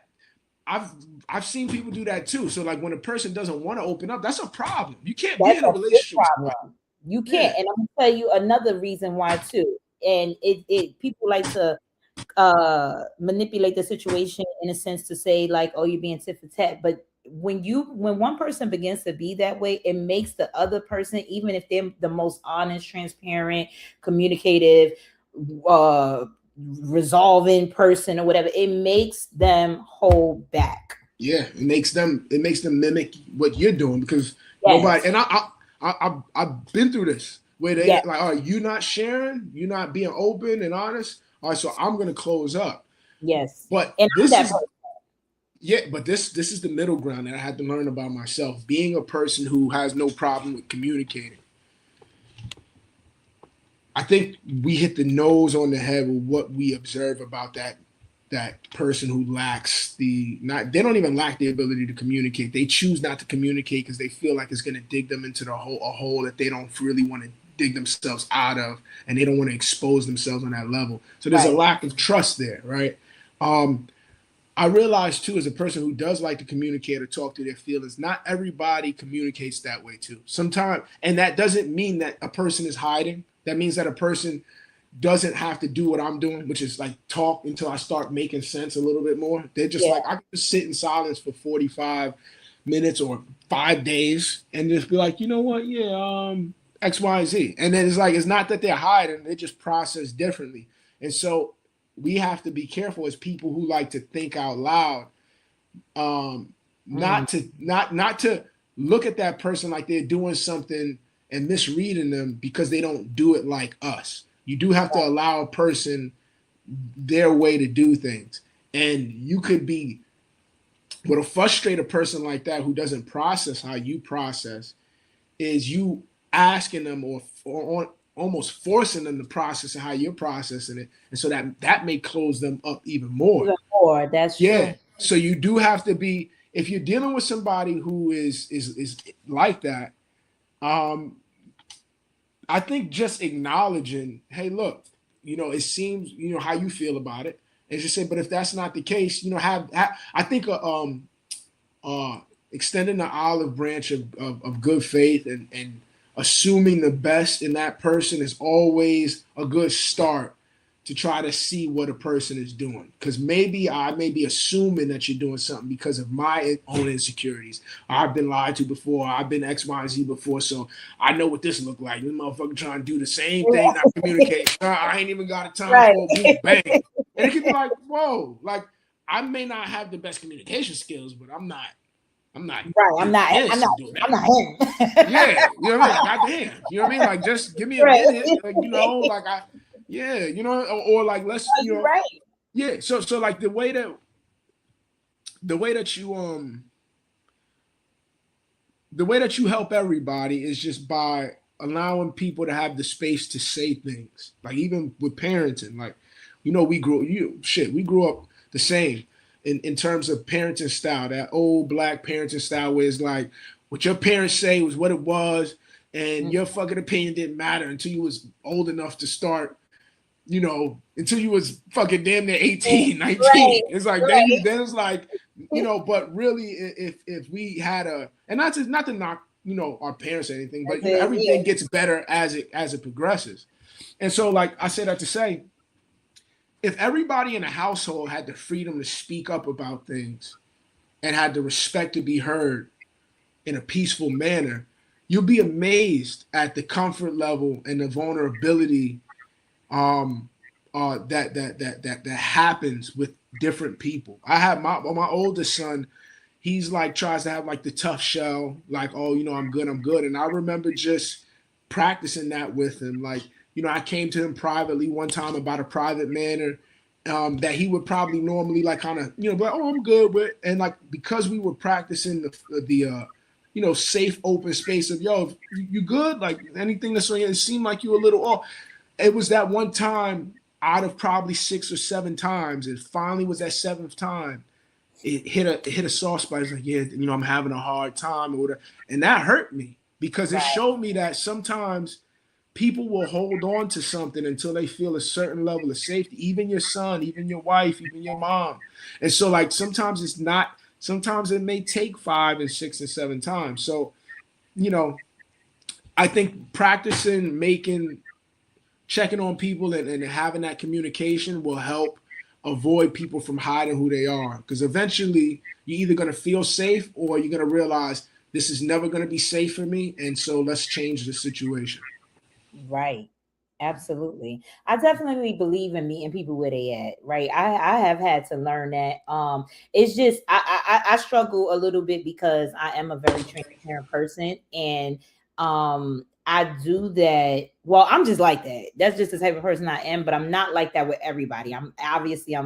I've I've seen people do that too. So like when a person doesn't want to open up, that's a problem. You can't be That's in a a big relationship with somebody. problem. You Yeah, can't. And I'm gonna tell you another reason why too. And it people like to manipulate the situation in a sense to say like, oh, you're being tit for tat. But when one person begins to be that way, it makes the other person, even if they're the most honest, transparent, communicative, uh resolving person or whatever, it makes them hold back. yeah. It makes them mimic what you're doing, because nobody, Yes, and I've been through this where they yes, like, all right, you not sharing, you not being open and honest. All right, so I'm gonna close up. yes. But And I'm this that is Yeah, but this is the middle ground that I had to learn about myself. Being a person who has no problem with communicating, I think we hit the nose on the head with what we observe about that person who lacks the not they don't even lack the ability to communicate. They choose not to communicate because they feel like it's going to dig them into the hole a hole that they don't really want to dig themselves out of, and they don't want to expose themselves on that level. So there's a Right. lack of trust there, right? Um, I realize too, as a person who does like to communicate or talk to their feelings, not everybody communicates that way too. Sometimes, and that doesn't mean that a person is hiding. That means that a person doesn't have to do what I'm doing, which is like talk until I start making sense a little bit more. They're just Yeah. like, I can just sit in silence for 45 minutes or 5 days and just be like, you know what? Yeah, X, Y, Z. And then it's like, it's not that they're hiding, they just process differently. And so we have to be careful as people who like to think out loud, um, Mm, not to look at that person like they're doing something and misreading them because they don't do it like us. You do have to allow a person their way to do things. And you could be what'll frustrate a person like that who doesn't process how you process is you asking them or almost forcing them to process how you're processing it. And so that may close them up even more. even more. That's Yeah. true. So you do have to be if you're dealing with somebody who is like that, um, I think just acknowledging, hey, look, it seems, how you feel about it. And just say, but if that's not the case, have I think uh, extending the olive branch of good faith and assuming the best in that person is always a good start to try to see what a person is doing. Because maybe I may be assuming that you're doing something because of my own insecurities. I've been lied to before. I've been X, Y, Z before. So I know what this look like. This motherfucker trying to do the same thing, not communicate. I ain't even got a time Right. for a week. Bang. And it could be like, whoa, like I may not have the best communication skills, but I'm not Right. I'm doing not. I'm this not. and doing I'm that. not him. Yeah, you know what I mean? Goddamn. You know what I mean? Like just give me a Right. minute. Like, like yeah, or like let's, You're right. yeah. So like the way that you help everybody is just by allowing people to have the space to say things. Like even with parenting, like we grew up the same in terms of parenting style. That old black parenting style where it's like what your parents say was what it was, and Mm, your fucking opinion didn't matter until you was old enough to start, until you was fucking damn near 18, right. 19. It's like then Right. then it's like, but really if we had and not to knock, our parents or anything, but That's it. everything Yeah. gets better as it progresses. And so like I say that to say, if everybody in a household had the freedom to speak up about things and had the respect to be heard in a peaceful manner, you'll be amazed at the comfort level and the vulnerability um that happens with different people. I have my oldest son, he's like tries to have like the tough shell, like, oh, I'm good. And I remember just practicing that with him. Like, I came to him privately one time about a private matter that he would probably normally like kind of, be like, oh, I'm good with. And like, because we were practicing the safe open space of, yo, you good? Like anything that's on you, it seemed like you were a little off. It was that one time out of probably 6 or 7 times. It finally was that seventh time. It hit a soft spot. It's like, yeah, I'm having a hard time or whatever. And that hurt me because it Right. showed me that sometimes people will hold on to something until they feel a certain level of safety. Even your son, even your wife, even your mom. And so like sometimes it may take 5 and 6 and 7 times. So, you know, I think practicing checking on people and having that communication will help avoid people from hiding who they are. Because eventually you're either going to feel safe or you're going to realize this is never going to be safe for me. And so let's change the situation. Right. Absolutely. I definitely believe in meeting people where they at. Right. I have had to learn that. It's just I struggle a little bit because I am a very transparent person, and I do that. Well, I'm just like that. That's just the type of person I am, but I'm not like that with everybody. I'm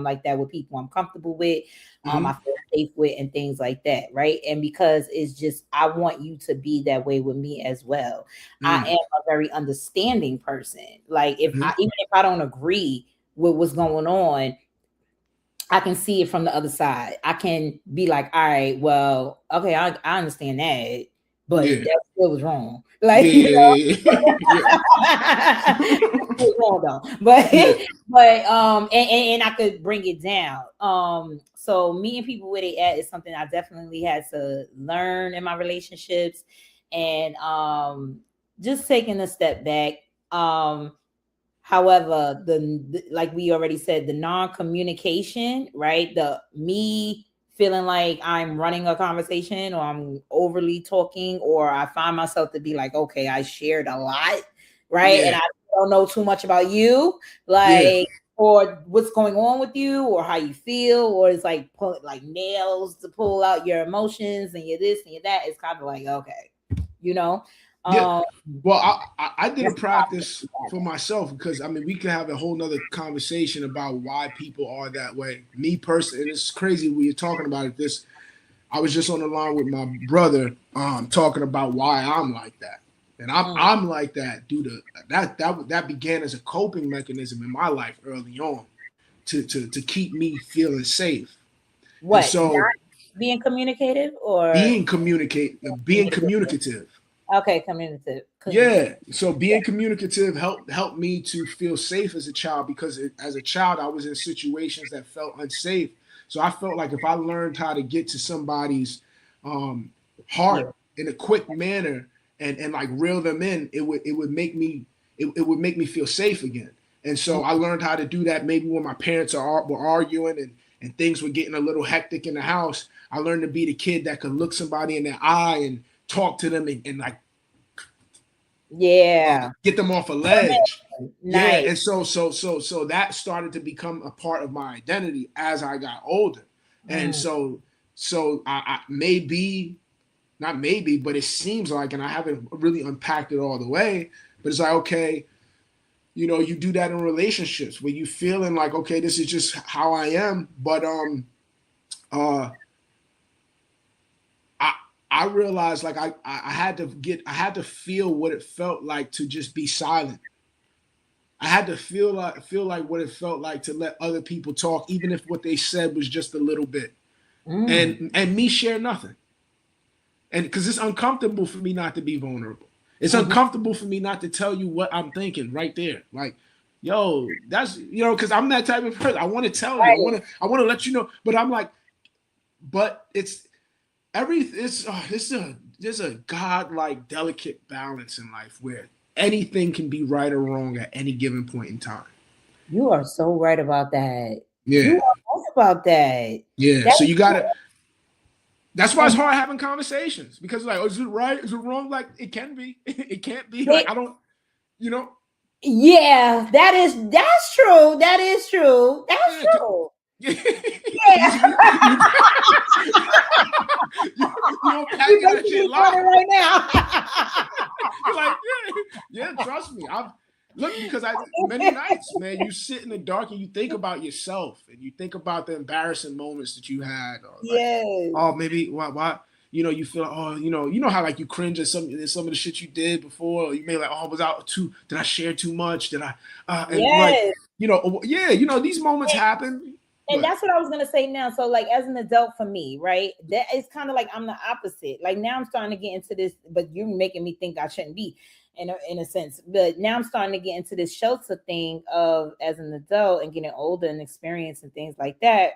like that with people I'm comfortable with. I Mm-hmm. feel safe with and things like that, right? And because it's just I want you to be that way with me as well. I am a very understanding person. Like if I Mm-hmm. even if I don't agree with what's going on, I can see it from the other side. I can be like, all right, well, okay, I understand that, but Yeah. that still was wrong. Yeah. Like, you know, Yeah. Yeah. it's wrong though. But Yeah. and I could bring it down. So meeting people where they at is something I definitely had to learn in my relationships, and just taking a step back. However, like we already said, the non-communication, right? The me feeling like I'm running a conversation or I'm overly talking, or I find myself to be like, okay, I shared a lot, right? And Yeah. I don't know too much about you, Yeah. like, or what's going on with you, or how you feel, or it's like pull like nails to pull out your emotions and your this and your that. It's kind of like, okay, you know. Yeah. Um, Well, I did a that's practice for myself because I mean we could have a whole nother conversation about why people are that way. Me personally, and it's crazy when you're talking about it. This I was just on the line with my brother, talking about why I'm like that, and I'm like that due to that began as a coping mechanism in my life early on to keep me feeling safe, and what so being communicative or being communicative. okay, communicative. Yeah, so Yeah. being communicative helped me to feel safe as a child because as a child I was in situations that felt unsafe. So I felt like if I learned how to get to somebody's um, Yeah. heart in a quick manner and like reel them in, it would make me feel safe again. And so I learned how to do that maybe when my parents were arguing and things were getting a little hectic in the house. I learned to be the kid that could look somebody in their eye and talk to them and like Yeah. get them off a ledge. Yeah, Nice. and so that started to become a part of my identity as I got older, and Mm. I maybe not maybe, but it seems like, and I haven't really unpacked it all the way, but it's like okay, you do that in relationships where you feeling like okay, this is just how I am, but uh I I realized like I had to I had to feel what it felt like to just be silent. I had to feel like what it felt like to let other people talk, even if what they said was just a little bit, Mm. and me share nothing. And because it's uncomfortable for me not to be vulnerable, it's Mhm. uncomfortable for me not to tell you what I'm thinking right there. Like, yo, that's because I'm that type of person. I want to tell you, Right. I want to let you know, but I'm like, but it's it's a there's a godlike delicate balance in life where anything can be right or wrong at any given point in time. You are so right about that. You Yeah. are right about that. Yeah, That so you gotta. That's why it's and hard having conversations because like, oh, is it right? Is it wrong? Like, it can be. It can't be. Like, it, I don't. You know. yeah, that's true. That is true. That's Yeah. true. Yeah. Yeah. You, you don't You package that making shit me want live. it right now. You're like, yeah, trust me. I've look because I many nights, man, you sit in the dark and you think about yourself and you think about the embarrassing moments that you had, or like, Yes. oh, maybe why, you feel like, oh, you know how like you cringe at some of the shit you did before, or you may like, oh, was out too, did I share too much? Did I and like, Yes. yeah, these moments happen. And But that's what I was gonna say now. So, like, as an adult, for me, right, that is kind of like I'm the opposite. Like now, I'm starting to get into this, but you're making me think I shouldn't be, in a sense. But now I'm starting to get into this shelter thing of as an adult and getting older and experience and things like that.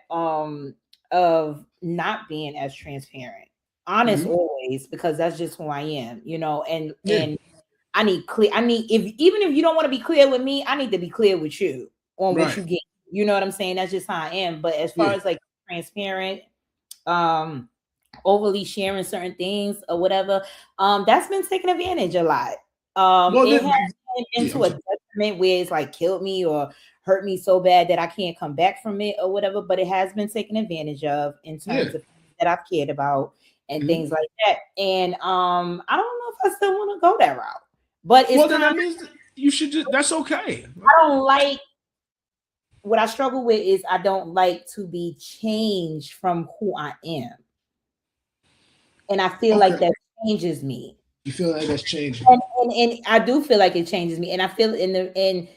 Of not being as transparent, honest mhm, always, because that's just who I am, and yeah, I need clear. I need if even if you don't want to be clear with me, I need to be clear with you on what right, you get. You know what I'm saying? That's just how I am. But as far yeah. as like transparent, um, overly sharing certain things or whatever, that's been taken advantage a lot. Well, It has then, been yeah, I'm into a sorry. detriment where it's like killed me or hurt me so bad that I can't come back from it or whatever. But it has been taken advantage of in Yeah. terms of things that I've cared about and Mhm. things like that. And I don't know if I still want to go that route. But it's Well, then kind that of means that you should just. That's okay. I don't like what I struggle with is I don't like to be changed from who I am. And I feel like Okay. that changes me. You feel like that's changing. And I do feel like it changes me. And I feel in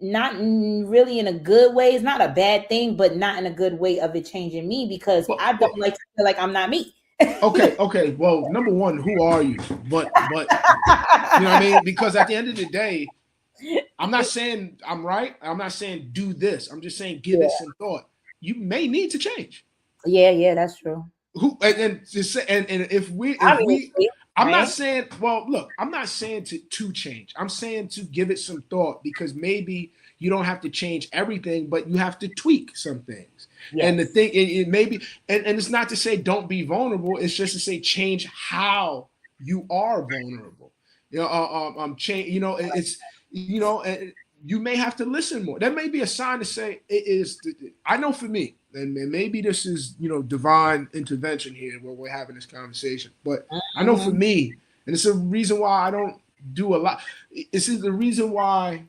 not really in a good way. It's not a bad thing, but not in a good way of it changing me because Well, I don't like to feel like I'm not me. okay. Well, number one, who are you? But you know what I mean? Because at the end of the day, I'm not saying I'm right. I'm not saying do this. I'm just saying give it Yeah, some thought. You may need to change. yeah, that's true. Who and just say, and if we Obviously, I'm not right? saying, well, look, I'm not saying to change. I'm saying to give it some thought because maybe you don't have to change everything, but you have to tweak some things. And the Yes. thing it maybe and it's not to say don't be vulnerable, it's just to say change how you are vulnerable. Change, it's you may have to listen more. That may be a sign to say it is. I know for me, and maybe this is divine intervention here where we're having this conversation. But I know for Mhm. me, and it's a reason why I don't do a lot. This is the reason why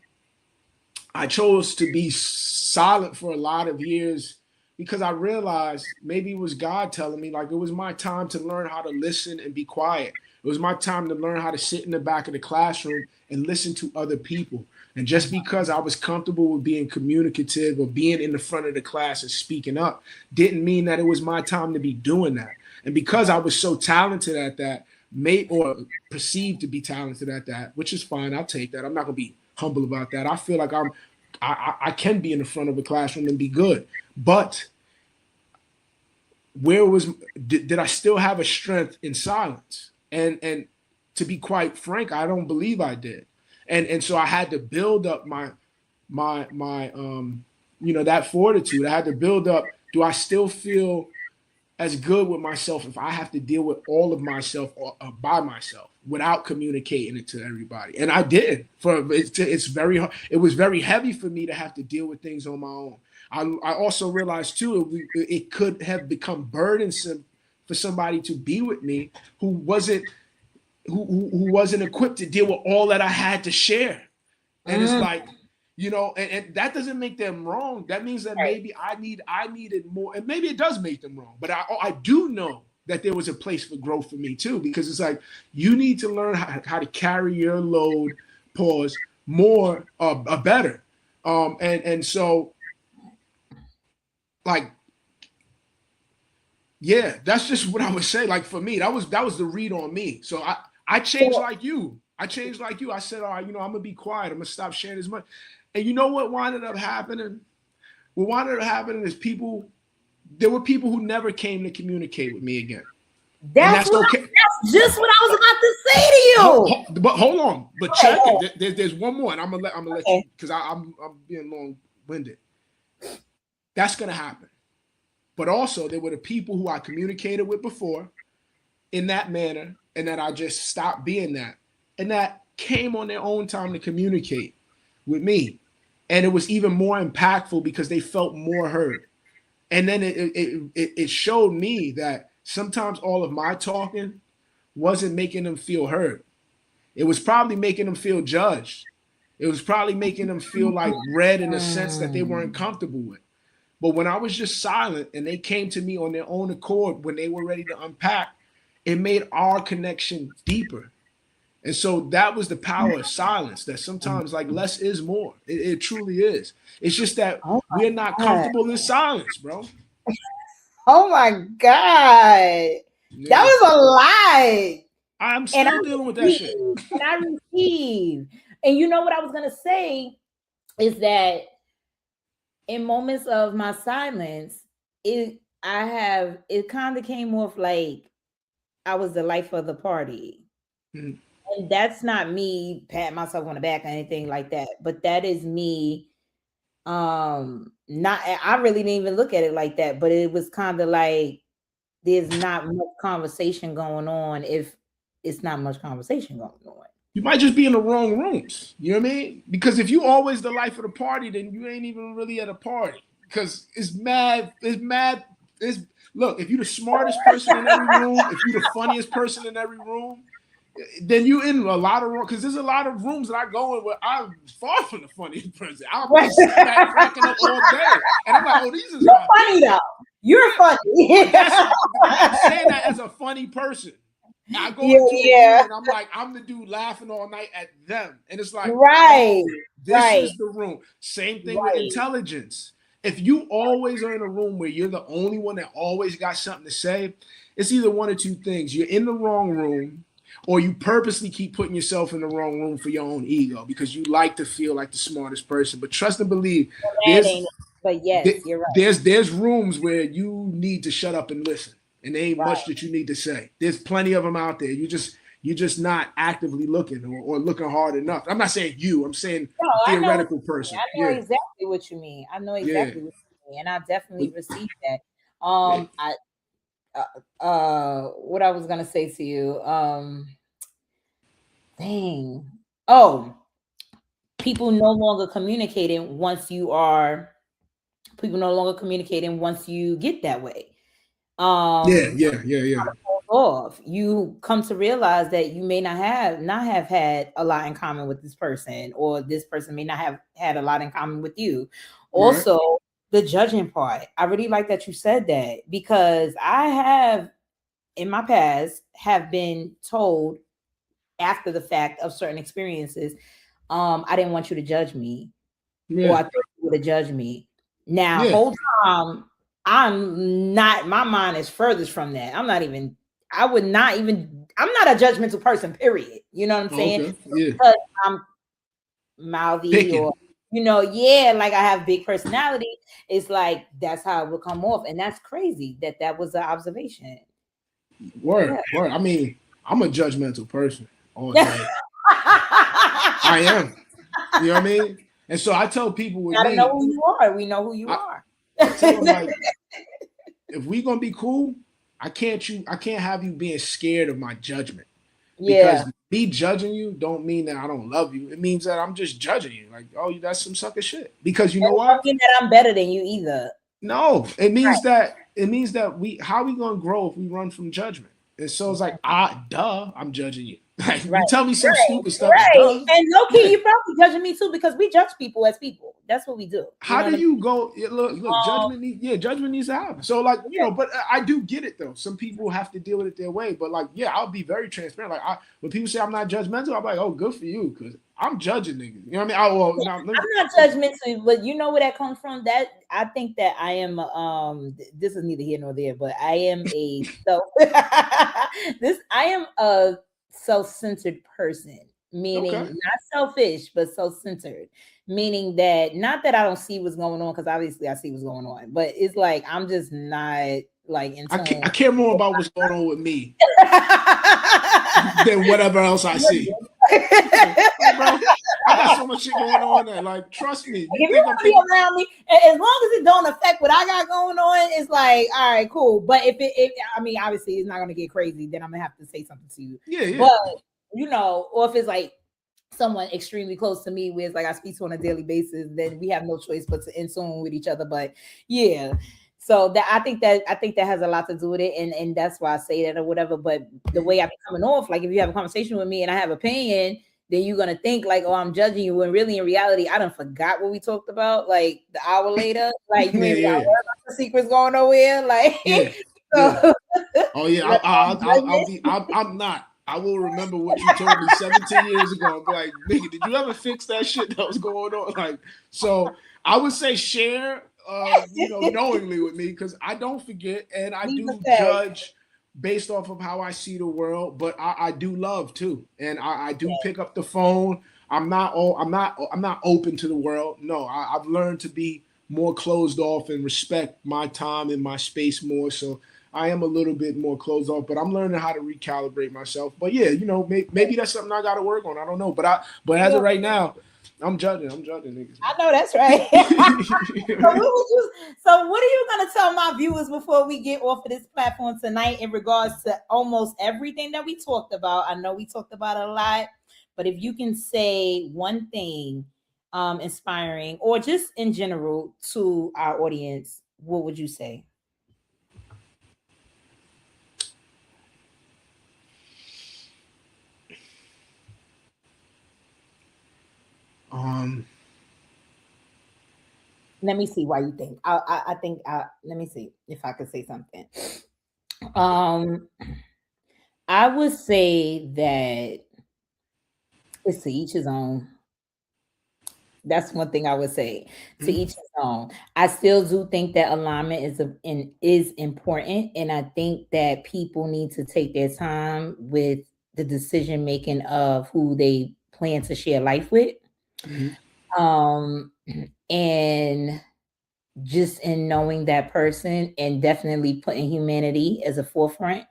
I chose to be silent for a lot of years because I realized maybe it was God telling me like it was my time to learn how to listen and be quiet. It was my time to learn how to sit in the back of the classroom and listen to other people. And just because I was comfortable with being communicative or being in the front of the class and speaking up didn't mean that it was my time to be doing that. And because I was so talented at that, made or perceived to be talented at that, which is fine, I'll take that. I'm not gonna be humble about that. I feel like I can be in the front of a classroom and be good, but where was did I still have a strength in silence? And to be quite frank, I don't believe I did, and so I had to build up my that fortitude. I had to build up. Do I still feel as good with myself if I have to deal with all of myself by myself without communicating it to everybody? And I did. It's very hard. It was very heavy for me to have to deal with things on my own. I also realized too it could have become burdensome for somebody to be with me who wasn't equipped to deal with all that I had to share. And it's Mm, like, and that doesn't make them wrong. That means that right. maybe I needed more, and maybe it does make them wrong. But I do know that there was a place for growth for me too, because it's like you need to learn how to carry your load, pause more, better, and so like yeah, that's just what I would say. Like for me, that was the read on me. So I changed So, like you. I changed like you. I said, all right, I'm gonna be quiet. I'm gonna stop sharing as much. And you know what wound up happening? What wound up happening is there were people who never came to communicate with me again. And that's okay. that's just what I was about to say to you. But hold on. But Okay, check it. There's one more, and I'm gonna let okay. you because I'm being long winded. That's gonna happen. But also there were the people who I communicated with before in that manner, and that I just stopped being that, and that came on their own time to communicate with me, and it was even more impactful because they felt more heard. And then it showed me that sometimes all of my talking wasn't making them feel heard. It was probably making them feel judged. It was probably making them feel like read in a sense that they weren't Mm. comfortable with. But when I was just silent and they came to me on their own accord when they were ready to unpack, it made our connection deeper. And so that was the power of silence, that sometimes like less is more. It truly is. It's just that Oh we're not my God. comfortable in silence, bro. Oh my God. That Yeah. was a lie. I'm And I still dealing with that shit. receive. And I receive. And you know what I was gonna say is that in moments of my silence, it kind of came off like I was the life of the party. Mhm. And that's not me patting myself on the back or anything like that, but that is me not I really didn't even look at it like that, but it was kind of like there's not much conversation going on if it's not much conversation going on. You might just be in the wrong rooms. You know what I mean? Because if you always the life of the party, then you ain't even really at a party. Because it's look, if you're the smartest person in every room, if you're the funniest person in every room, then you in a lot of rooms because there's a lot of rooms that I go in where I'm far from the funniest person. I'll be Right. sitting back cracking up all day, and I'm like, oh, these is You're my funny people. though. You're Yeah, funny. but that's I'm saying that as a funny person. I go Yeah, into a room yeah. and I'm like, I'm the dude laughing all night at them. And it's like, Right. oh, this Right. is the room. Same thing with Right. intelligence. If you always are in a room where you're the only one that always got something to say, it's either one or two things. You're in the wrong room, or you purposely keep putting yourself in the wrong room for your own ego because you like to feel like the smartest person. But trust and believe, That there's ain't it. But yes, you're right. there's rooms where you need to shut up and listen, and there ain't much Right. that you need to say. There's plenty of them out there. You're just not actively looking or looking hard enough. I'm not saying you. I'm saying No, a I know what theoretical you mean. person. I know Yeah, exactly what you mean. I know yeah, exactly what you mean. And I definitely but received that. yeah, I what I was gonna say to you. Dang. Oh, people no longer communicating once you are people no longer communicating once you get that way. yeah, Um yeah, yeah, yeah. off, you come to realize that you may not have had a lot in common with this person, or this person may not have had a lot in common with you. Right. Also, the judging part. I really like that you said that, because I have in my past have been told after the fact of certain experiences, I didn't want you to judge me, or Yeah, I thought you would have judged me. Now, yeah. whole time, I'm not, my mind is furthest from that. I would not even, I'm not a judgmental person, period. You know what I'm Oh, saying? okay. Yeah. Because I'm mouthy, Picking. or, yeah, like I have big personality. It's like, that's how it would come off. And that's crazy that was an observation. Word, Yeah. word. I mean, I'm a judgmental person all day. I am. You know what I mean? And so I tell people with Gotta know me, who you are. We know who you I, are. I tell them like, if we gonna be cool, I can't have you being scared of my judgment. Yeah. Because me judging you don't mean that I don't love you. It means that I'm just judging you. Like, oh, that's some sucker shit. Because you And know it don't why? mean that I'm better than you either. No, Right. it means that we how we gonna grow if we run from judgment? And so it's like, duh, I'm judging you. Like Right, you tell me some right, stupid stuff, right. duh. And low key, Yeah. you probably judging me too, because we judge people as people. That's what we do. You How know do what I mean? you go? Yeah, look, Um, judgment needs to happen. So like, yeah, but I do get it though. Some people have to deal with it their way. But like, yeah, I'll be very transparent. Like, when people say I'm not judgmental, I'm like, oh, good for you, because I'm judging niggas. You know what I mean? Well, yeah. now I'm not judgmental, but you know where that comes from. That I think that I am. This is neither here nor there, but I am a self. This I am a self-centered person, meaning okay, not selfish, but self-centered. Meaning that, not that I don't see what's going on, because obviously I see what's going on, but it's like I'm just not like in I tune. care more about what's going on with me than whatever else I see. Yeah, like, bro, I got so much shit going on that, like, trust me. You If you think I'm want to be picking? around me, as long as it don't affect what I got going on, it's like, all right, cool. But if I mean, obviously, it's not gonna get crazy, then I'm gonna have to say something to you. Yeah, yeah, But or if it's like someone extremely close to me, where it's like I speak to on a daily basis, then we have no choice but to in tune with each other. But yeah. So that I think that has a lot to do with it, and that's why I say that or whatever. But the way I be coming off, like if you have a conversation with me and I have opinion, then you're gonna think like, oh, I'm judging you, when really in reality, I done forgot what we talked about like the hour later. Like, you yeah, ain't even got yeah, the secrets going nowhere. Like, yeah, yeah. so Oh yeah, let me judge I'm not. I will remember what you told me 17 years ago and be like, nigga, did you ever fix that shit that was going on? Like, so I would say share, it. knowingly with me because I don't forget and I Leave the do fact. judge based off of how I see the world, but I do love too, and I do pick up the phone. I'm not open to the world. No, I've learned to be more closed off and respect my time and my space more. So I am a little bit more closed off, but I'm learning how to recalibrate myself. But yeah, maybe that's something I got to work on. I don't know, but as Yeah, of right now, I'm judging. I'm judging niggas, I know that's right. So what man. would you? So what are you gonna tell my viewers before we get off of this platform tonight in regards to almost everything that we talked about? I know we talked about a lot, but if you can say one thing, inspiring or just in general to our audience, what would you say? Um, Let me see why you think. I think. Let me see if I could say something. Um, I would say that it's to each his own. That's one thing I would say. To mhm, each his own. I still do think that alignment is important, and I think that people need to take their time with the decision making of who they plan to share life with. mhm, Um, and just in knowing that person and definitely putting humanity as a forefront,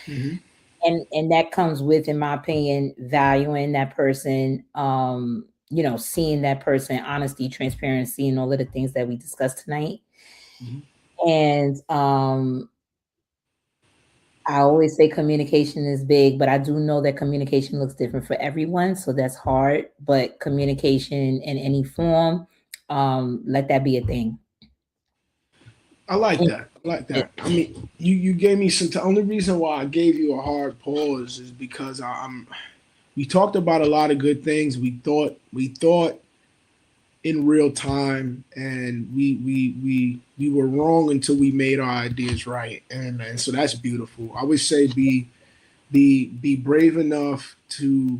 mhm. and that comes with, in my opinion, valuing that person, seeing that person, honesty, transparency, and all of the things that we discussed tonight. Mhm. And I always say communication is big, but I do know that communication looks different for everyone, so that's hard. But communication in any form, let that be a thing. I like that. I like that. I mean, you gave me some. The only reason why I gave you a hard pause is because I'm. We talked about a lot of good things. We thought in real time, and we were wrong until we made our ideas right, and so that's beautiful. I would say be brave enough to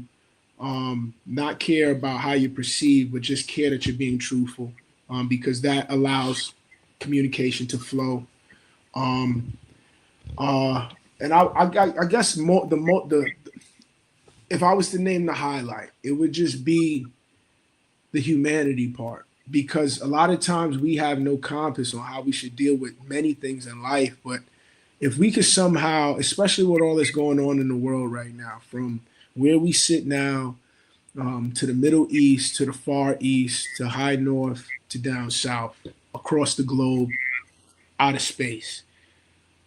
not care about how you perceive, but just care that you're being truthful, because that allows communication to flow. Um, uh, and I guess if I was to name the highlight, it would just be the humanity part. Because a lot of times we have no compass on how we should deal with many things in life. But if we could somehow, especially with all that's going on in the world right now, from where we sit now, to the Middle East, to the Far East, to high north, to down south, across the globe, out of space,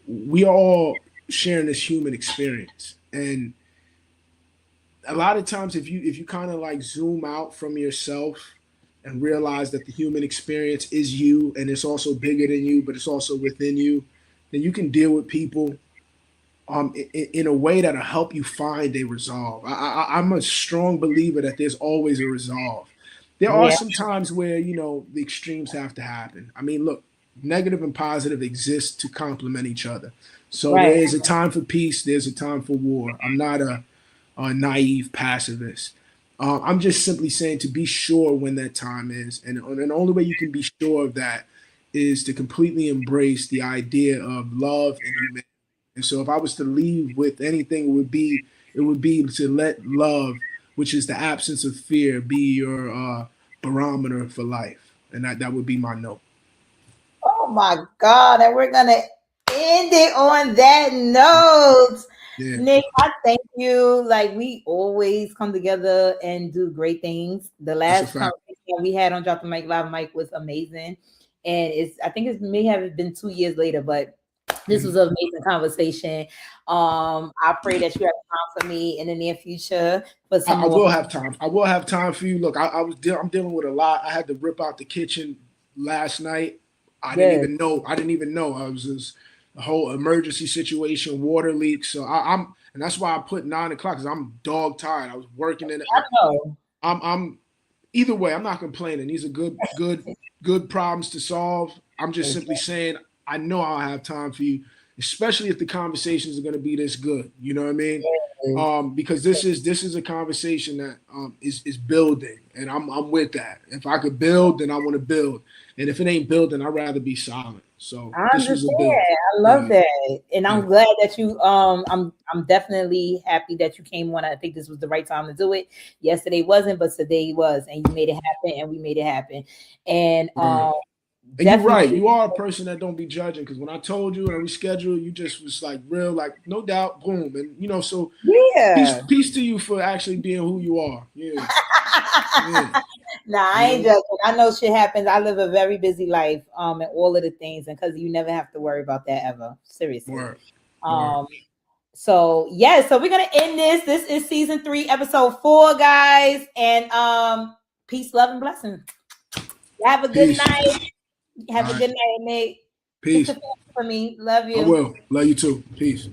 we are all sharing this human experience. And a lot of times, if you kind of like zoom out from yourself and realize that the human experience is you, and it's also bigger than you, but it's also within you, then you can deal with people in a way that'll help you find a resolve. I'm a strong believer that there's always a resolve. There are Yeah, some times where the extremes have to happen. I mean, look, negative and positive exist to complement each other. So there right. is a time for peace. There's a time for war. I'm not a naive pacifist. I'm just simply saying to be sure when that time is, and the only way you can be sure of that is to completely embrace the idea of love and humanity. And so, if I was to leave with anything, it would be to let love, which is the absence of fear, be your barometer for life, and that would be my note. Oh my God. And we're going to end it on that note. Yeah, Nick, I thank you. Like, we always come together and do great things. The that's a last fact. conversation we had on Drop the Mic Live Mic was amazing. And I think it may have been 2 years later, but this was Mhm. an amazing conversation. I pray that you have time for me in the near future for I, some I more. will have time. I will have time for you. Look, I'm dealing with a lot. I had to rip out the kitchen last night. I didn't Good. even know. I didn't even know. I was just a whole emergency situation, water leak. So and that's why I put 9 o'clock because I'm dog tired. I was working in. I know. I'm either way. I'm not complaining. These are good problems to solve. I'm just simply saying I know I'll have time for you, especially if the conversations are going to be this good. You know what I mean? Because this is a conversation that is building, and I'm with that. If I could build, then I want to build, and if it ain't building, I'd rather be silent. So I this was a understand. build. I love Yeah, that. And yeah, I'm glad that you I'm definitely happy that you came on. I think this was the right time to do it. Yesterday wasn't, but today was, and you made it happen and we made it happen. And word. And you're right. definitely, You are a person that don't be judging. Because when I told you and we scheduled, you just was like real, like no doubt, boom. And so peace, yeah. peace to you for actually being who you are. Yeah, yeah. Nah, I You ain't know, joking. I know shit happens. I live a very busy life, and all of the things, and because you never have to worry about that ever. Seriously. word, word. Um, So yeah, so we're gonna end this. This is season 3, episode 4, guys. And peace, love, and blessings. Have a good Peace. night. All Have a right. good night, Nate. Kiss the Peace. family for me. Love I you. will. Love you too. Peace.